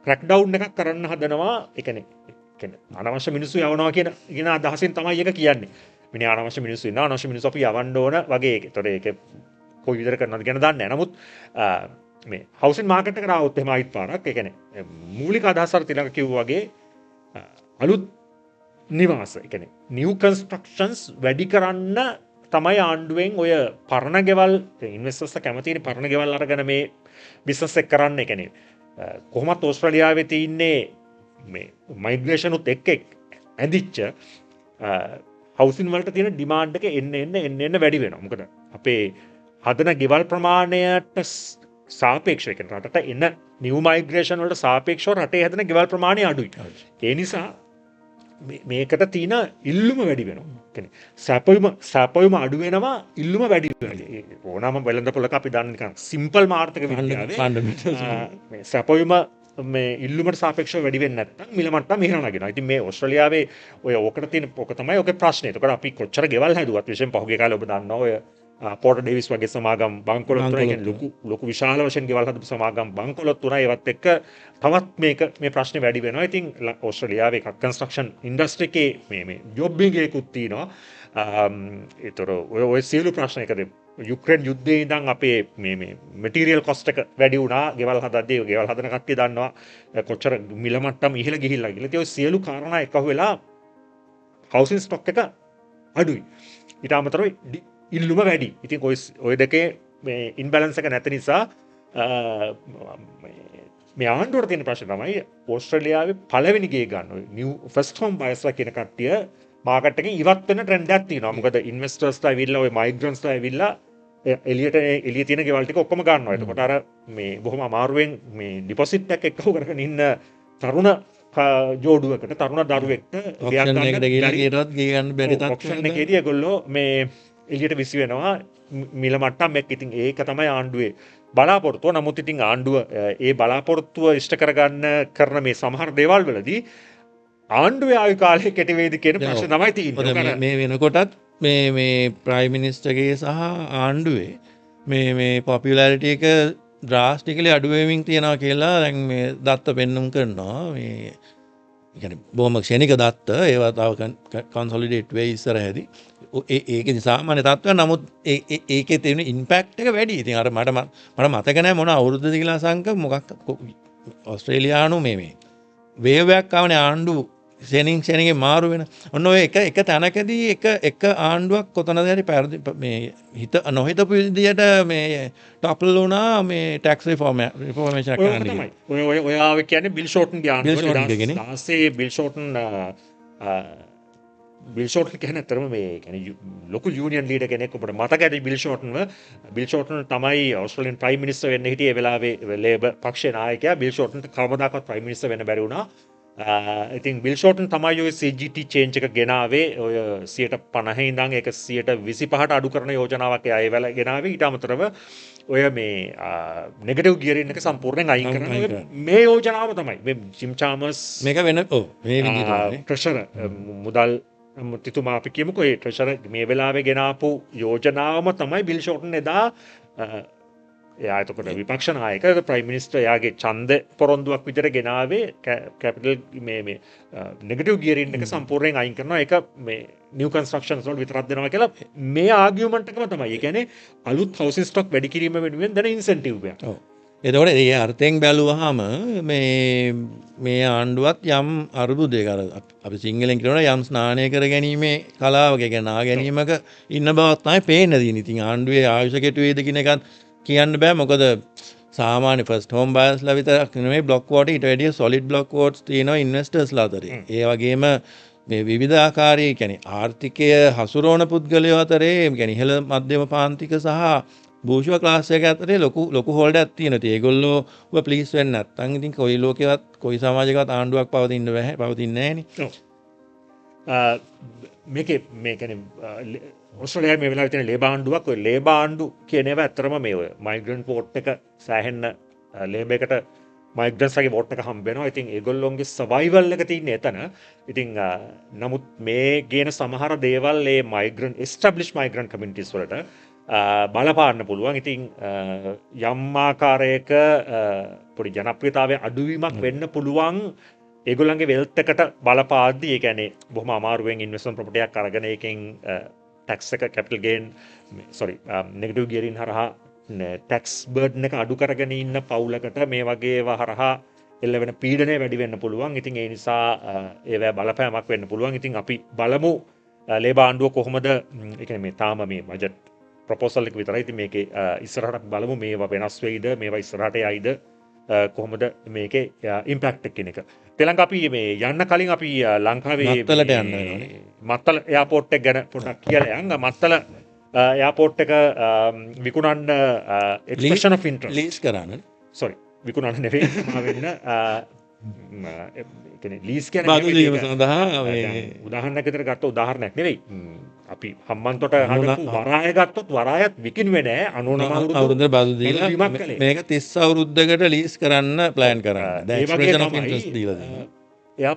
ක්‍රැක් ඩවුන් එකක් කරන්න හදනවා. ඒ කියන්නේ අනවශ්‍ය මිනිස්සු යවනවා කියන අදහසින් තමයි ඒක කියන්නේ. මිනිහ අනවශ්‍ය මිනිස්සු ඉන්නවා. අනවශ්‍ය මිනිස්සු අපි යවන්න ඕන වගේ. ඒතොර ඒක කොයි විදිහට කරනවද කියන දන්නේ නැහැ. නමුත් මේ හවුසින් මාකට් එකට ආවොත් එහෙම ආයිත් පාරක් ඒ කියන්නේ මූලික අදහස් අර තිලක කිව්වා වගේ අලුත් නිවාස එකන නිව් කන්ස්ට්‍රක්ෂන්ස් වැඩි කරන්න තමයි ආණ්ඩුවෙන් ඔය පරණ ගෙවල් ඉන්වස්ස කැමතින පරණ ගෙවල් අරගන මේ බිස්සස් එක් කරන්න එකනේ කොහොමත් ඕස්ට්‍රලියාවේ තියන්නේ මයිග්‍රේෂනුත් එක් ඇදිච්ච හවසින් වලට තියෙන ඩිමාන්්ඩ එක එන්න වැඩි වෙන මොකද අපේ හදන ගෙවල් ප්‍රමාණයට සාපේක්ෂයකෙන් රට එන්න නිව මයිග්‍රේෂන් වලට සාපේක්ෂව රටේ හදන ගෙවල් ප්‍රමාණය අඩුයි ඒ නිසා මේකට තියන ඉල්ලුම වැඩි වෙනවා සැපයුම අඩු වෙනවා ඉල්ලුම වැඩි ඕනම වෙළඳ පොලක අපි දන්නක සිම්පල් මාර්ථක සැපයුම මේ ඉල්ලුමට සාපේක්ෂ වැඩිවෙන්න නැත්නම් මිල මට්ටම ඉහළගෙන. ඉතින් මේ ඕස්ට්‍රේලියාවේ ඔය ඔකට තියෙන ඔක තමයි ඔකේ ප්‍රශ්නේ. ඒකට අපි කොච්චර ගෙවල් හැදුවත් විශේෂයෙන් පහුගිය කාලේ ඔබ දන්නවා ඔය පෝර්ට් ඩේවිස් වගේ සමාගම් බංකොලොත් තුනයි කියන්නේ ලොකු විශාල වශයෙන් ගෙවල් හදපු සමාගම් බංකොලොත් තුනයි ඒවත් එක්ක තවත් මේ ප්‍රශ්නේ වැඩි වෙනවා. ඉතින් ඕස්ට්‍රේලියාවේ කන්ස්ට්‍රක්ෂන් ඉන්ඩස්ට්‍රි එකේ මේ ජොබ් එකකුත් තියෙනවා. ඒතර ඔය සියලු ප්‍රශ්න එකද යුක්‍රේන් යුද්ධයේ ඉඳන් අපේ මේ මැටීරියල් කොස්ට් එක වැඩි වුණා. ගෙවල් හදද්දී ගෙවල් හදන කට්ටිය දන්නවා කොච්චර මිල මට්ටම ඉහළ ගිහිල්ලා කියලා. ඉතින් ඔය සියලු කාරණා එකතු වෙලා හවුසින් ස්ටොක් එක අඩුයි. ඊට අමතරව ඉල්ලුම වැඩි. ඉතින් ඔය දෙකේ මේ ඉන්බැලන්ස් එක නැති නිසා මේ ආණ්ඩුවට තියෙන ප්‍රශ්නේ තමයි ඕස්ට්‍රේලියාවේ පළවෙනි ගේ ගන්න ඔය නිව් ෆස්ට් හෝම් බයර්ස්ලා කියන කට්ටිය මාකට් එකෙන් ඉවත් වෙන ට්‍රෙන්ඩ් එකක් තියෙනවා. මොකද ඉන්වෙස්ටර්ස්ලා ඇවිල්ලා ඔය මයිග්‍රන්ට්ස්ලා ඇවිල්ලා එළිය තියෙන ගෙවල් ටික ඔක්කොම ගන්නවා. එතකොට අර මේ බොහොම අමාරුවෙන් මේ ඩිපොසිට් එකක් එක්කව කරගෙන ඉන්න තරුණ ජෝඩුවකට තරුණ දරුවෙක්ට ඔක්ෂන් එකට ගිහලා කීයටවත් ගේ ගන්න බැරි තත්ත්වයක්. ඔක්ෂන් එකේදී ඒගොල්ලෝ මේ එළියට විසි වෙනවා මිල මට්ටම් එක්ක. ඉතින් ඒක තමයි ආණ්ඩුවේ බලාපොරොත්තුව. නමුත් ඉතින් ආණ්ඩුව ඒ බලාපොරොත්තුව ඉෂ්ට කරගන්න කරන මේ සමහර දේවල් වලදී ආණ්ඩුවේ ආයු කාලය කෙටි වේද කියන ප්‍රශ්න තමයි තියෙන්නේ. මේ වෙනකොටත් මේ ප්‍රයිම් මිනිස්ටර්ගේ සහ ආණ්ඩුවේ මේ පොපියුලාරිටි එක ඩ්‍රාස්ටිකලි අඩු වෙමින් තියෙනවා කියලා දැන් මේ දත්ත පෙන්නුම් කරනවා. මේ يعني බොහොම ක්ෂණික දත්ත ඒවා තව කන්සොලිඩේට් වෙයි ඉස්සරහදී. ඒකේ සාමාන්‍ය තත්ත්වයක්. නමුත් ඒකේ තියෙන ඉම්පැක්ට් එක වැඩි. ඉතින් අර මට මතක නැහැ මොන අවුරුද්දද කියලා සංක මොකක් ඕස්ට්‍රේලියානු මේ වේවයක් ආවනේ ආණ්ඩු ක්ෂණිකේ මාරු වෙන. ඔන්න ඔය එක තැනකදී එක ආණ්ඩුවක් කොතනද හරි මේ හිත නොහිතපු විදියට මේ ටොපල් වුණා මේ ටැක්ස් රිෆෝමේෂන් එක කරන්න. ඔය ආවේ කියන්නේ බිල් ෂෝටන්ගේ ආණ්ඩුව. බිල් ෂෝටන් කියන්නේ අතරම මේ කියන්නේ ලොකු යූනියන් ලීඩර් කෙනෙක්. ඔබට මතක ඇති බිල් ෂෝටන් තමයි ඕස්ට්‍රේලියානු ප්‍රයිම් මිනිස්ටර් වෙන්න හිටියේ. ඒ වෙලාවේ ලේබර් පක්ෂයේ නායකයා. බිල් ෂෝටන්ට කවදාකවත් ප්‍රයිම් මිනිස්ටර් වෙන්න බැරි වුණා. ඉතින් බිල් ෂෝටන් තමයි ඔය CGT චේන්ජ් එක ගෙනාවේ. ඔය 50% ඉඳන් ඒක 25%ට අඩු කරන යෝජනාවක් එයා ඒ වෙලාවේ ගෙනාවේ. ඊට අමතරව ඔය මේ නෙගටිව් ගියරින් එක සම්පූර්ණයෙන් අයින් කරන මේ යෝජනාව තමයි මේ ජිම් චාමර්ස් මේක වෙන මේ විදිහට ට්‍රෙෂරර් මුදල් මුත්තුමා අපි කියමුකෝ ඒ ට්‍රෙෂරර් මේ වෙලාවේ ගෙනාපු යෝජනාවම තමයි බිල් ෂෝටන් එදා එයා එතකොට විපක්ෂ නායක ප්‍රයිම් මිනිස්ටර් එයාගේ ඡන්ද පොරොන්දුවක් විදිහට ගෙනාවේ කැපිටල් මේ නෙගටිව් ගියරින් එක සම්පූර්ණයෙන් අයින් කරනවා. ඒක මේ නිව් කන්ස්ට්‍රක්ෂන්ස් වලට විතරක් දෙනවා කියලා මේ ආගියුමන්ට් එකම තමයි. ඒ කියන්නේ අලුත් හවුසින් ස්ටොක් වැඩි කිරීම වෙනුවෙන් දෙන ඉන්සෙන්ටිව් එකක්. ඔව්. එතකොට ඒ අර්ථයෙන් බැලුවහම මේ ආණ්ඩුවත් යම් අරුබුදයක අපි සිංහලෙන් කියනවා යම් ස්නානය කර ගැනීමේ කලාවක නා ගැනීමක ඉන්න බවක් තමයි පේන්න තියෙන්නේ. ඉතින් ආණ්ඩුවේ ආයුෂ කෙටු වේද කියන එකත් කියන්න බෑ. මොකද සාමාන්‍ය ෆස්ට් හෝම් බයර්ස්ලා විතරක් නෙමෙයි බ්ලොක් වෝට් ඊට වැඩිය සොලිඩ් බ්ලොක් වෝට්ස් තියෙනවා ඉන්වෙස්ටර්ස්ලා අතරේ. ඒ වගේම මේ විවිධ ආකාරයේ කියන්නේ ආර්ථිකය හසුරවන පුද්ගලයෝ අතරේ කියන්නේ ඉහළ මධ්‍යම පාන්තික සහ බූෂුව ක්ලාස් එක අතරේ ලොකු හෝල්ඩයක් තියෙනවා. ඉතින් ඒගොල්ලෝ ඔබ ප්ලීස් වෙන්න නැත්නම් ඉතින් කොයි ලෝකෙවත් කොයි සමාජයකවත් ආණ්ඩුවක් පවතින්නේ නැහැ. මේකේ මේ කියන්නේ ඔස්ට්‍රේලියාවේ මේ වෙලාවේ තියෙන ලේබර් ආණ්ඩුවක් ඔය ලේබර් ආණ්ඩු කියන ඒවා ඇත්තටම මේ ඔය මයිග්‍රන්ට් වෝට් එක සෑහෙන්න ලේබර් එකට මයිග්‍රන්ට්ස්ලාගේ වෝට් එක හම්බ වෙනවා. ඉතින් ඒගොල්ලොන්ගේ සර්වයිවල් එක තියෙන්නේ එතන. ඉතින් නමුත් මේ ගේන සමහර දේවල් මේ මයිග්‍රන්ට් එස්ටැබ්ලිෂ් මයිග්‍රන්ට් කමියුනිටිස් වලට බලපාන්න පුළුවන්. ඉතින් යම් ආකාරයක පොඩි ජනප්‍රියතාවයේ අඩුවීමක් වෙන්න පුළුවන්. ඒගොල්ලන්ගේ වෙල්ත් එකට බලපාද්දී ඒ කියන්නේ බොහොම අමාරුවෙන් ඉන්වෙස්ට්මන්ට් ප්‍රොපර්ටි එකක් අරගෙන ඒකෙන් ටැක්ස් එක කැපිටල් ගේන් නෙගටිව් ගියරින් හරහා ටැක්ස් බර්ඩන් එක අඩු කරගෙන ඉන්න පවුලකට මේ වගේ ඒවා හරහා එල්ල වෙන පීඩනය වැඩි වෙන්න පුළුවන්. ඉතින් ඒ නිසා ඒවැ බලපෑමක් වෙන්න පුළුවන්. ඉතින් අපි බලමු ලේබර් ආණ්ඩුව කොහොමද ඒ කියන්නේ මේ තාම මේ බජට් ප්‍රොපෝසල් එක විතරයි. ඉතින් මේකේ ඉස්සරහට බලමු මේවා වෙනස් වෙයිද මේවා ඉස්සරහට යයිද කොහොමද මේකේ ඉම්පැක්ට් එක කියන එක. ශ්‍රී ලංකාව අපි මේ යන්න කලින් අපි ලංකාවේ මත්තලට යන්න වෙනවනේ. මත්තල එයාපෝට් එක ගැන පොඩ්ඩක් කියලා යන්න. මත්තල එයාපෝට් එක විකුණන්න එක්ස්ප්‍රෙෂන් ඔෆ් ඉන්ටරෙස්ට් ලීස් කරන්න සොරි විකුණන්න නෙවෙයි වෙන්න ලීස් කියන බදු දීම සඳහා උදාහරණයක් විදිහට ගත්ත උදාහරණයක් නෙවෙයි. අපි හම්බන්තොට හදපු වරාය ගත්තොත් වරායත් විකිණුවේ නෑ 99 අවුරුද්දට බදු දීලා බීමක් කළේ. මේක 30 අවුරුද්දකට ලීස් කරන්න ප්ලෑන් කරන්න. දැන් ඒ වගේ එක්ස්ප්‍රෙෂන් ඔෆ් තමයි ඉන්ටරෙස්ට් දීලා දෙනවා. එයා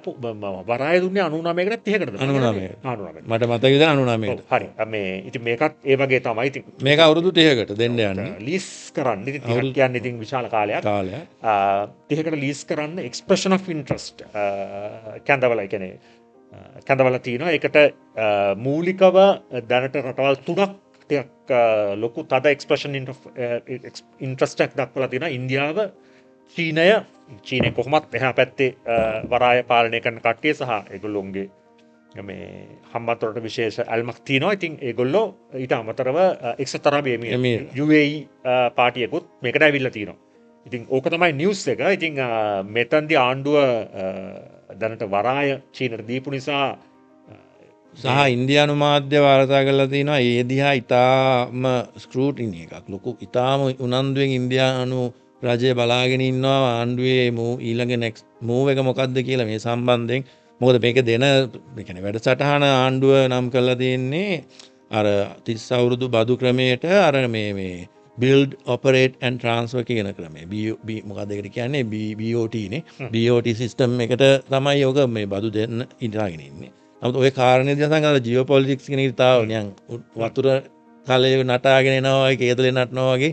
වරාය දුන්නේ 99කටත් 30කටද 99. මට මතක විදිහට 99ට. හරි මේ ඉතින් මේකත් ඒ වගේ තමයි. ඉතින් මේක අවුරුදු 30කට දෙන්න යන්නේ. ලීස් කරන්න ඉතින් 30ක් කියන්නේ ඉතින් විශාල කාලයක්. කාලයක්. 30කට ලීස් කරන්න එක්ස්ප්‍රෙෂන් ඔෆ් ඉන්ටරෙස්ට් කැඳවලා කියන්නේ කැඳවලා තියෙනවා. ඒකට මූලිකව දැනට රටවල් තුනක් ටිකක් ලොකු තද එක්ස්ප්‍රෙෂන් ඉන්ටරෙස්ට් එකක් දක්වලා තියෙනවා. ඉන්දියාව, චීනය කොහොමත් එහා පැත්තේ වරාය පාලනය කරන කට්ටිය සහ ඒගොල්ලොන්ගේ මේ හම්බන්තොටට විශේෂ ඇල්මක් තියෙනවා. ඉතින් ඒගොල්ලෝ ඊට අමතරව එක්සත් අරාබ් එමිරේට් UAE පාටියකුත් මේකට ඇවිල්ලා තියෙනවා. ඉතින් ඕක තමයි නිවුස් එක. ඉතින් මෙතනදී ආණ්ඩුව දැනට වරාය චීනට දීපු නිසා සහ ඉන්දියානු මාධ්‍ය වාර්තා කරලා තියෙනවා ඒ දිහා ඉතාම ස්ක්‍රූටිනි එකක්. ලොකු ඉතාම උනන්දුවෙන් ඉන්දියානු රජය බලාගෙන ඉන්නවා ආණ්ඩුවේ ඊළඟ නෙක්ස්ට් මූව් එක මොකක්ද කියලා මේ සම්බන්ධයෙන්. මොකද මේක දෙන වැඩසටහන ආණ්ඩුව නම් කරලා තියෙන්නේ අර 30 අවුරුදු බදු ක්‍රමයට අර මේ build operate and transfer කියන ක්‍රමය. මොකක්ද ඒකට කියන්නේ BOT නේ. BOT සිස්ටම් එකට තමයි යෝග මේ බදු දෙන්න ඉඳලාගෙන ඉන්නේ. නමුත් ওই කාරණේ දිහා සංගල ජියෝපොලිටික්ස් කියන එක තාම නිකන් වතුර කලයේ නටාගෙන එනවා වගේ කේතලේ නටනවා වගේ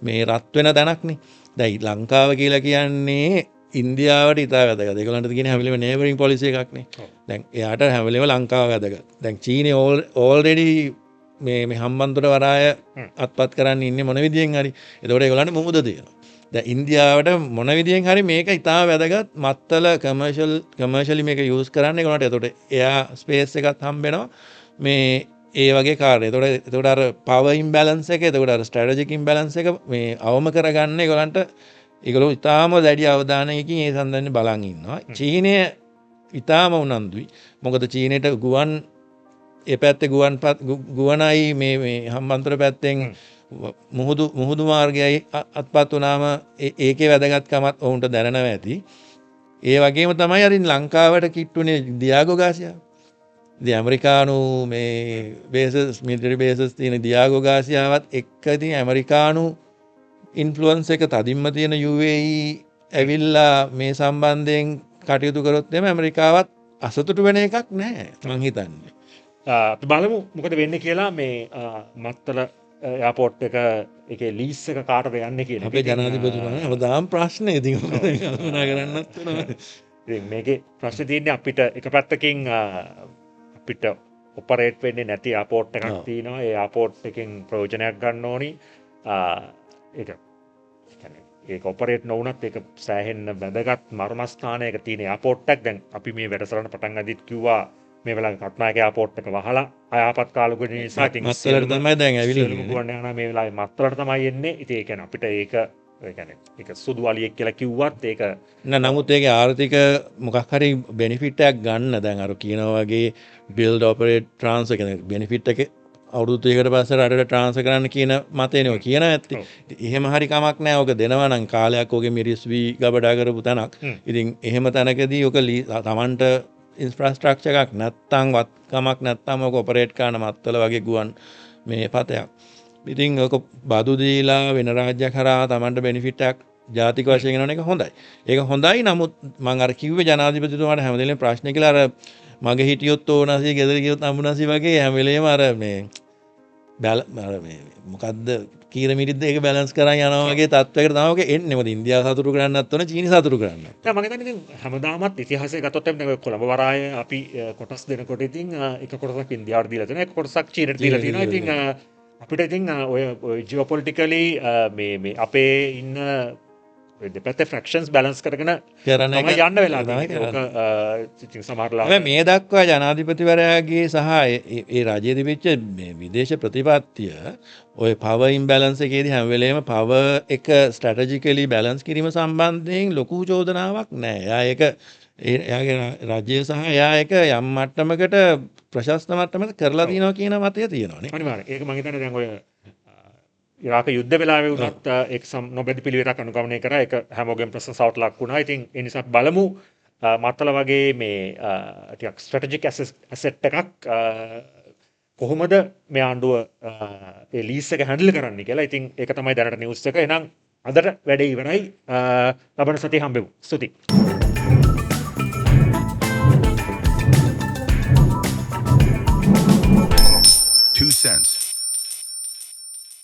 මේ රත් වෙන තැනක්නේ. දැන් ලංකාව කියලා කියන්නේ ඉන්දියාවට ඉතා වැදගත්. ඒගොල්ලන්ට තියෙන හැම වෙලේම නේබරින් පොලිසි එකක්නේ. දැන් එයාට හැම වෙලේම ලංකාව වැදගත්. දැන් චීනේ ඕල්රෙඩි මේ හම්බන්තොට වරාය අත්පත් කරන්න ඉන්නේ මොන විදියෙන් හරි. එතකොට ඒගොල්ලන්ට මුහුද තියෙනවා. දැන් ඉන්දියාවට මොන විදියෙන් හරි මේක ඉතා වැදගත්. මත්තල කමර්ෂියලි මේක යූස් කරන්න ඒගොල්ලන්ට. එතකොට එයා ස්පේස් එකක් හම්බ වෙනවා. මේ ඒ වගේ කාර්ය. එතකොට අර පවර් ඉම්බැලන්ස් එක, එතකොට අර ස්ට්‍රැටජික් ඉම්බැලන්ස් එක මේ අවම කරගන්න ඒගොල්ලන්ට ඒගොල්ලෝ ඉතාම දැඩි අවධානයකින් ඒ සම්බන්ධයෙන් බලන් ඉන්නවා. චීනය ඉතාම උනන්දුයි. මොකද චීනයට ගුවන් ඒ පැත්තේ ගුවනයි මේ හම්බන්තොට පැත්තෙන් මුහුදු මාර්ගයයි අත්පත් වුණාම ඒකේ වැදගත්කමත් ඔවුන්ට දැනනවා ඇති. ඒ වගේම තමයි අර ලංකාවට කිට්ටුනේ දියාගෝ ගාසියාව. ඉතින් ඇමරිකානු මේ බේසස් මිලිටරි බේසස් තියෙන දියාගෝ ගාසියාවත් එක්ක ඉතින් ඇමරිකානු ඉන්ෆ්ලුවන්ස් එක තදින්ම තියෙන UAE ඇවිල්ලා මේ සම්බන්ධයෙන් කටයුතු කරොත් එම ඇමරිකාවත් අසතුටු වෙන එකක් නැහැ මං හිතන්නේ. අපි බලමු මොකද වෙන්නේ කියලා මේ මත්තල එයාපෝට් එකේ ලීස් එක කාටද යන්නේ කියන එක. අපේ ජනාධිපතිතුමා හැමදාම ප්‍රශ්න ඉතින් කල්පනා කරන්නත් වෙනවා. ඉතින් මේකේ ප්‍රශ්නේ තියෙන්නේ අපිට එක පැත්තකින් අපිට ඔපරේට් වෙන්නේ නැති එයාපෝට් එකක් තියෙනවා. ඒ එයාපෝට් එකෙන් ප්‍රයෝජනයක් ගන්න ඕනි. ඒක ඔපරේට් නොවුනත් ඒක සෑහෙන්න වැදගත් මර්මස්ථානයක තියෙන එයාපෝට් එකක්. දැන් අපි මේ වැඩසටහන පටන් ගද්දිත් කිව්වා මේ වෙලාවේ කට්නායක එයාපෝට් එක වහලා අයාපත් කාලෙක නිසා ඉතින් මත්තලට තමයි දැන් ඇවිල්ලා ඉන්නේ. ගුවන් යානා මේ වෙලාවේ මත්තලට තමයි එන්නේ. ඉතින් ඒ කියන්නේ අපිට ඒක සුදු වලියෙක් කියලා කිව්වත් ඒක නමුත් ඒකේ ආර්ථික මොකක් හරි බෙනිෆිට් එකක් ගන්න දැන් අර කියනවා වගේ build operate transfer කියන බෙනිෆිට් එක අවුරුදු 3කට පස්සේ රටට ට්‍රාන්ස්ෆර් කරන්න කියන මතේනේ කියන ඇත්ති. එහෙම හරි කමක් නැහැ. ඔක දෙනවා නම් කාලයක් ඔගේ මිරිස් වී ගබඩා කරපු තැනක්. ඉතින් එහෙම තැනකදී ඔක තමන්ට ඉන්ෆ්‍රාස්ට්‍රක්චර් එකක් නැත්තම් වත්කමක් නැත්තම් ඔක ඔපරේට් කරන මත්තල වගේ ගුවන් මේ පතයක්. ඉතින් ඔක බදු දීලා වෙන රාජ්‍යයක් කරා තමන්ට බෙනිෆිට් එකක් ජාතික වශයෙන් එනවන එක හොඳයි. ඒක හොඳයි. නමුත් මම අර කිව්වේ ජනාධිපතිතුමාට හැමදේම ප්‍රශ්න කියලා අර මගේ හිටියොත් ඕනසි ගෙදර ගියොත් අඹුනසි වගේ හැම වෙලේම අර මේ මොකක්ද කීර මිරිද්ද ඒක බැලන්ස් කරන් යනවා වගේ තත්ත්වයකට තමයි ඔක එන්නේ. මොකද ඉන්දියාව සතුටු කරන්නත් ඕන චීන සතුටු කරන්න. මම හිතන්නේ ඉතින් හැමදාමත් ඉතිහාසය ගත්තොත් එන්නේ කොළඹ වරාය අපි කොටස් දෙනකොට ඉතින් එක කොටසක් ඉන්දියාවට දීලා තියෙනවා, එක කොටසක් චීනට දීලා තියෙනවා. ඉතින් අපිට ඉතින් ඔය ජියෝපොලිටිකලි මේ අපේ ඉන්න දෙපැත්තේ ෆ්‍රැක්ෂන්ස් බැලන්ස් කරගෙන කරන තමයි එක යන්න වෙලා තමයි තියෙන්නේ. ඕක ඉතින් සමහරලා හැබැයි මේ දක්වා ජනාධිපතිවරයාගේ සහ ඒ රජයේ තිබිච්ච මේ විදේශ ප්‍රතිපත්තිය ඔය පවර් ඉම්බැලන්ස් එකේදී හැම වෙලේම පවර් එක ස්ට්‍රැටජිකලි බැලන්ස් කිරීම සම්බන්ධයෙන් ලොකු චෝදනාවක් නැහැ. එයා ඒක එයාගේ රජය සහ එයා ඒක යම් මට්ටමකට ප්‍රශස්ත මට්ටමකට කරලා තියෙනවා කියන මතය තියෙනවානේ. අනිවාර්යයෙන් ඒක මම හිතන්නේ දැන් ඔය ඉරාක යුද්ධ වෙලාවේ වුණත් ඒක නොබැදි පිළිවෙලක් අනුගමනය කරා. ඒක හැමෝගෙම ප්‍රශංසාවට ලක් වුණා. ඉතින් ඒ නිසා බලමු මත්තල වගේ මේ ටිකක් ස්ට්‍රැටජික් ඇසෙට් එකක් කොහොමද මේ ආණ්ඩුව ඒ ලීස් එක හැන්ඩල් කරන්න කියලා. ඉතින් ඒක තමයි දැනට නිවුස් එක. එහෙනම් අදට වැඩේ ඉවරයි. ලබන සතියේ හම්බෙමු. ස්තුතියි.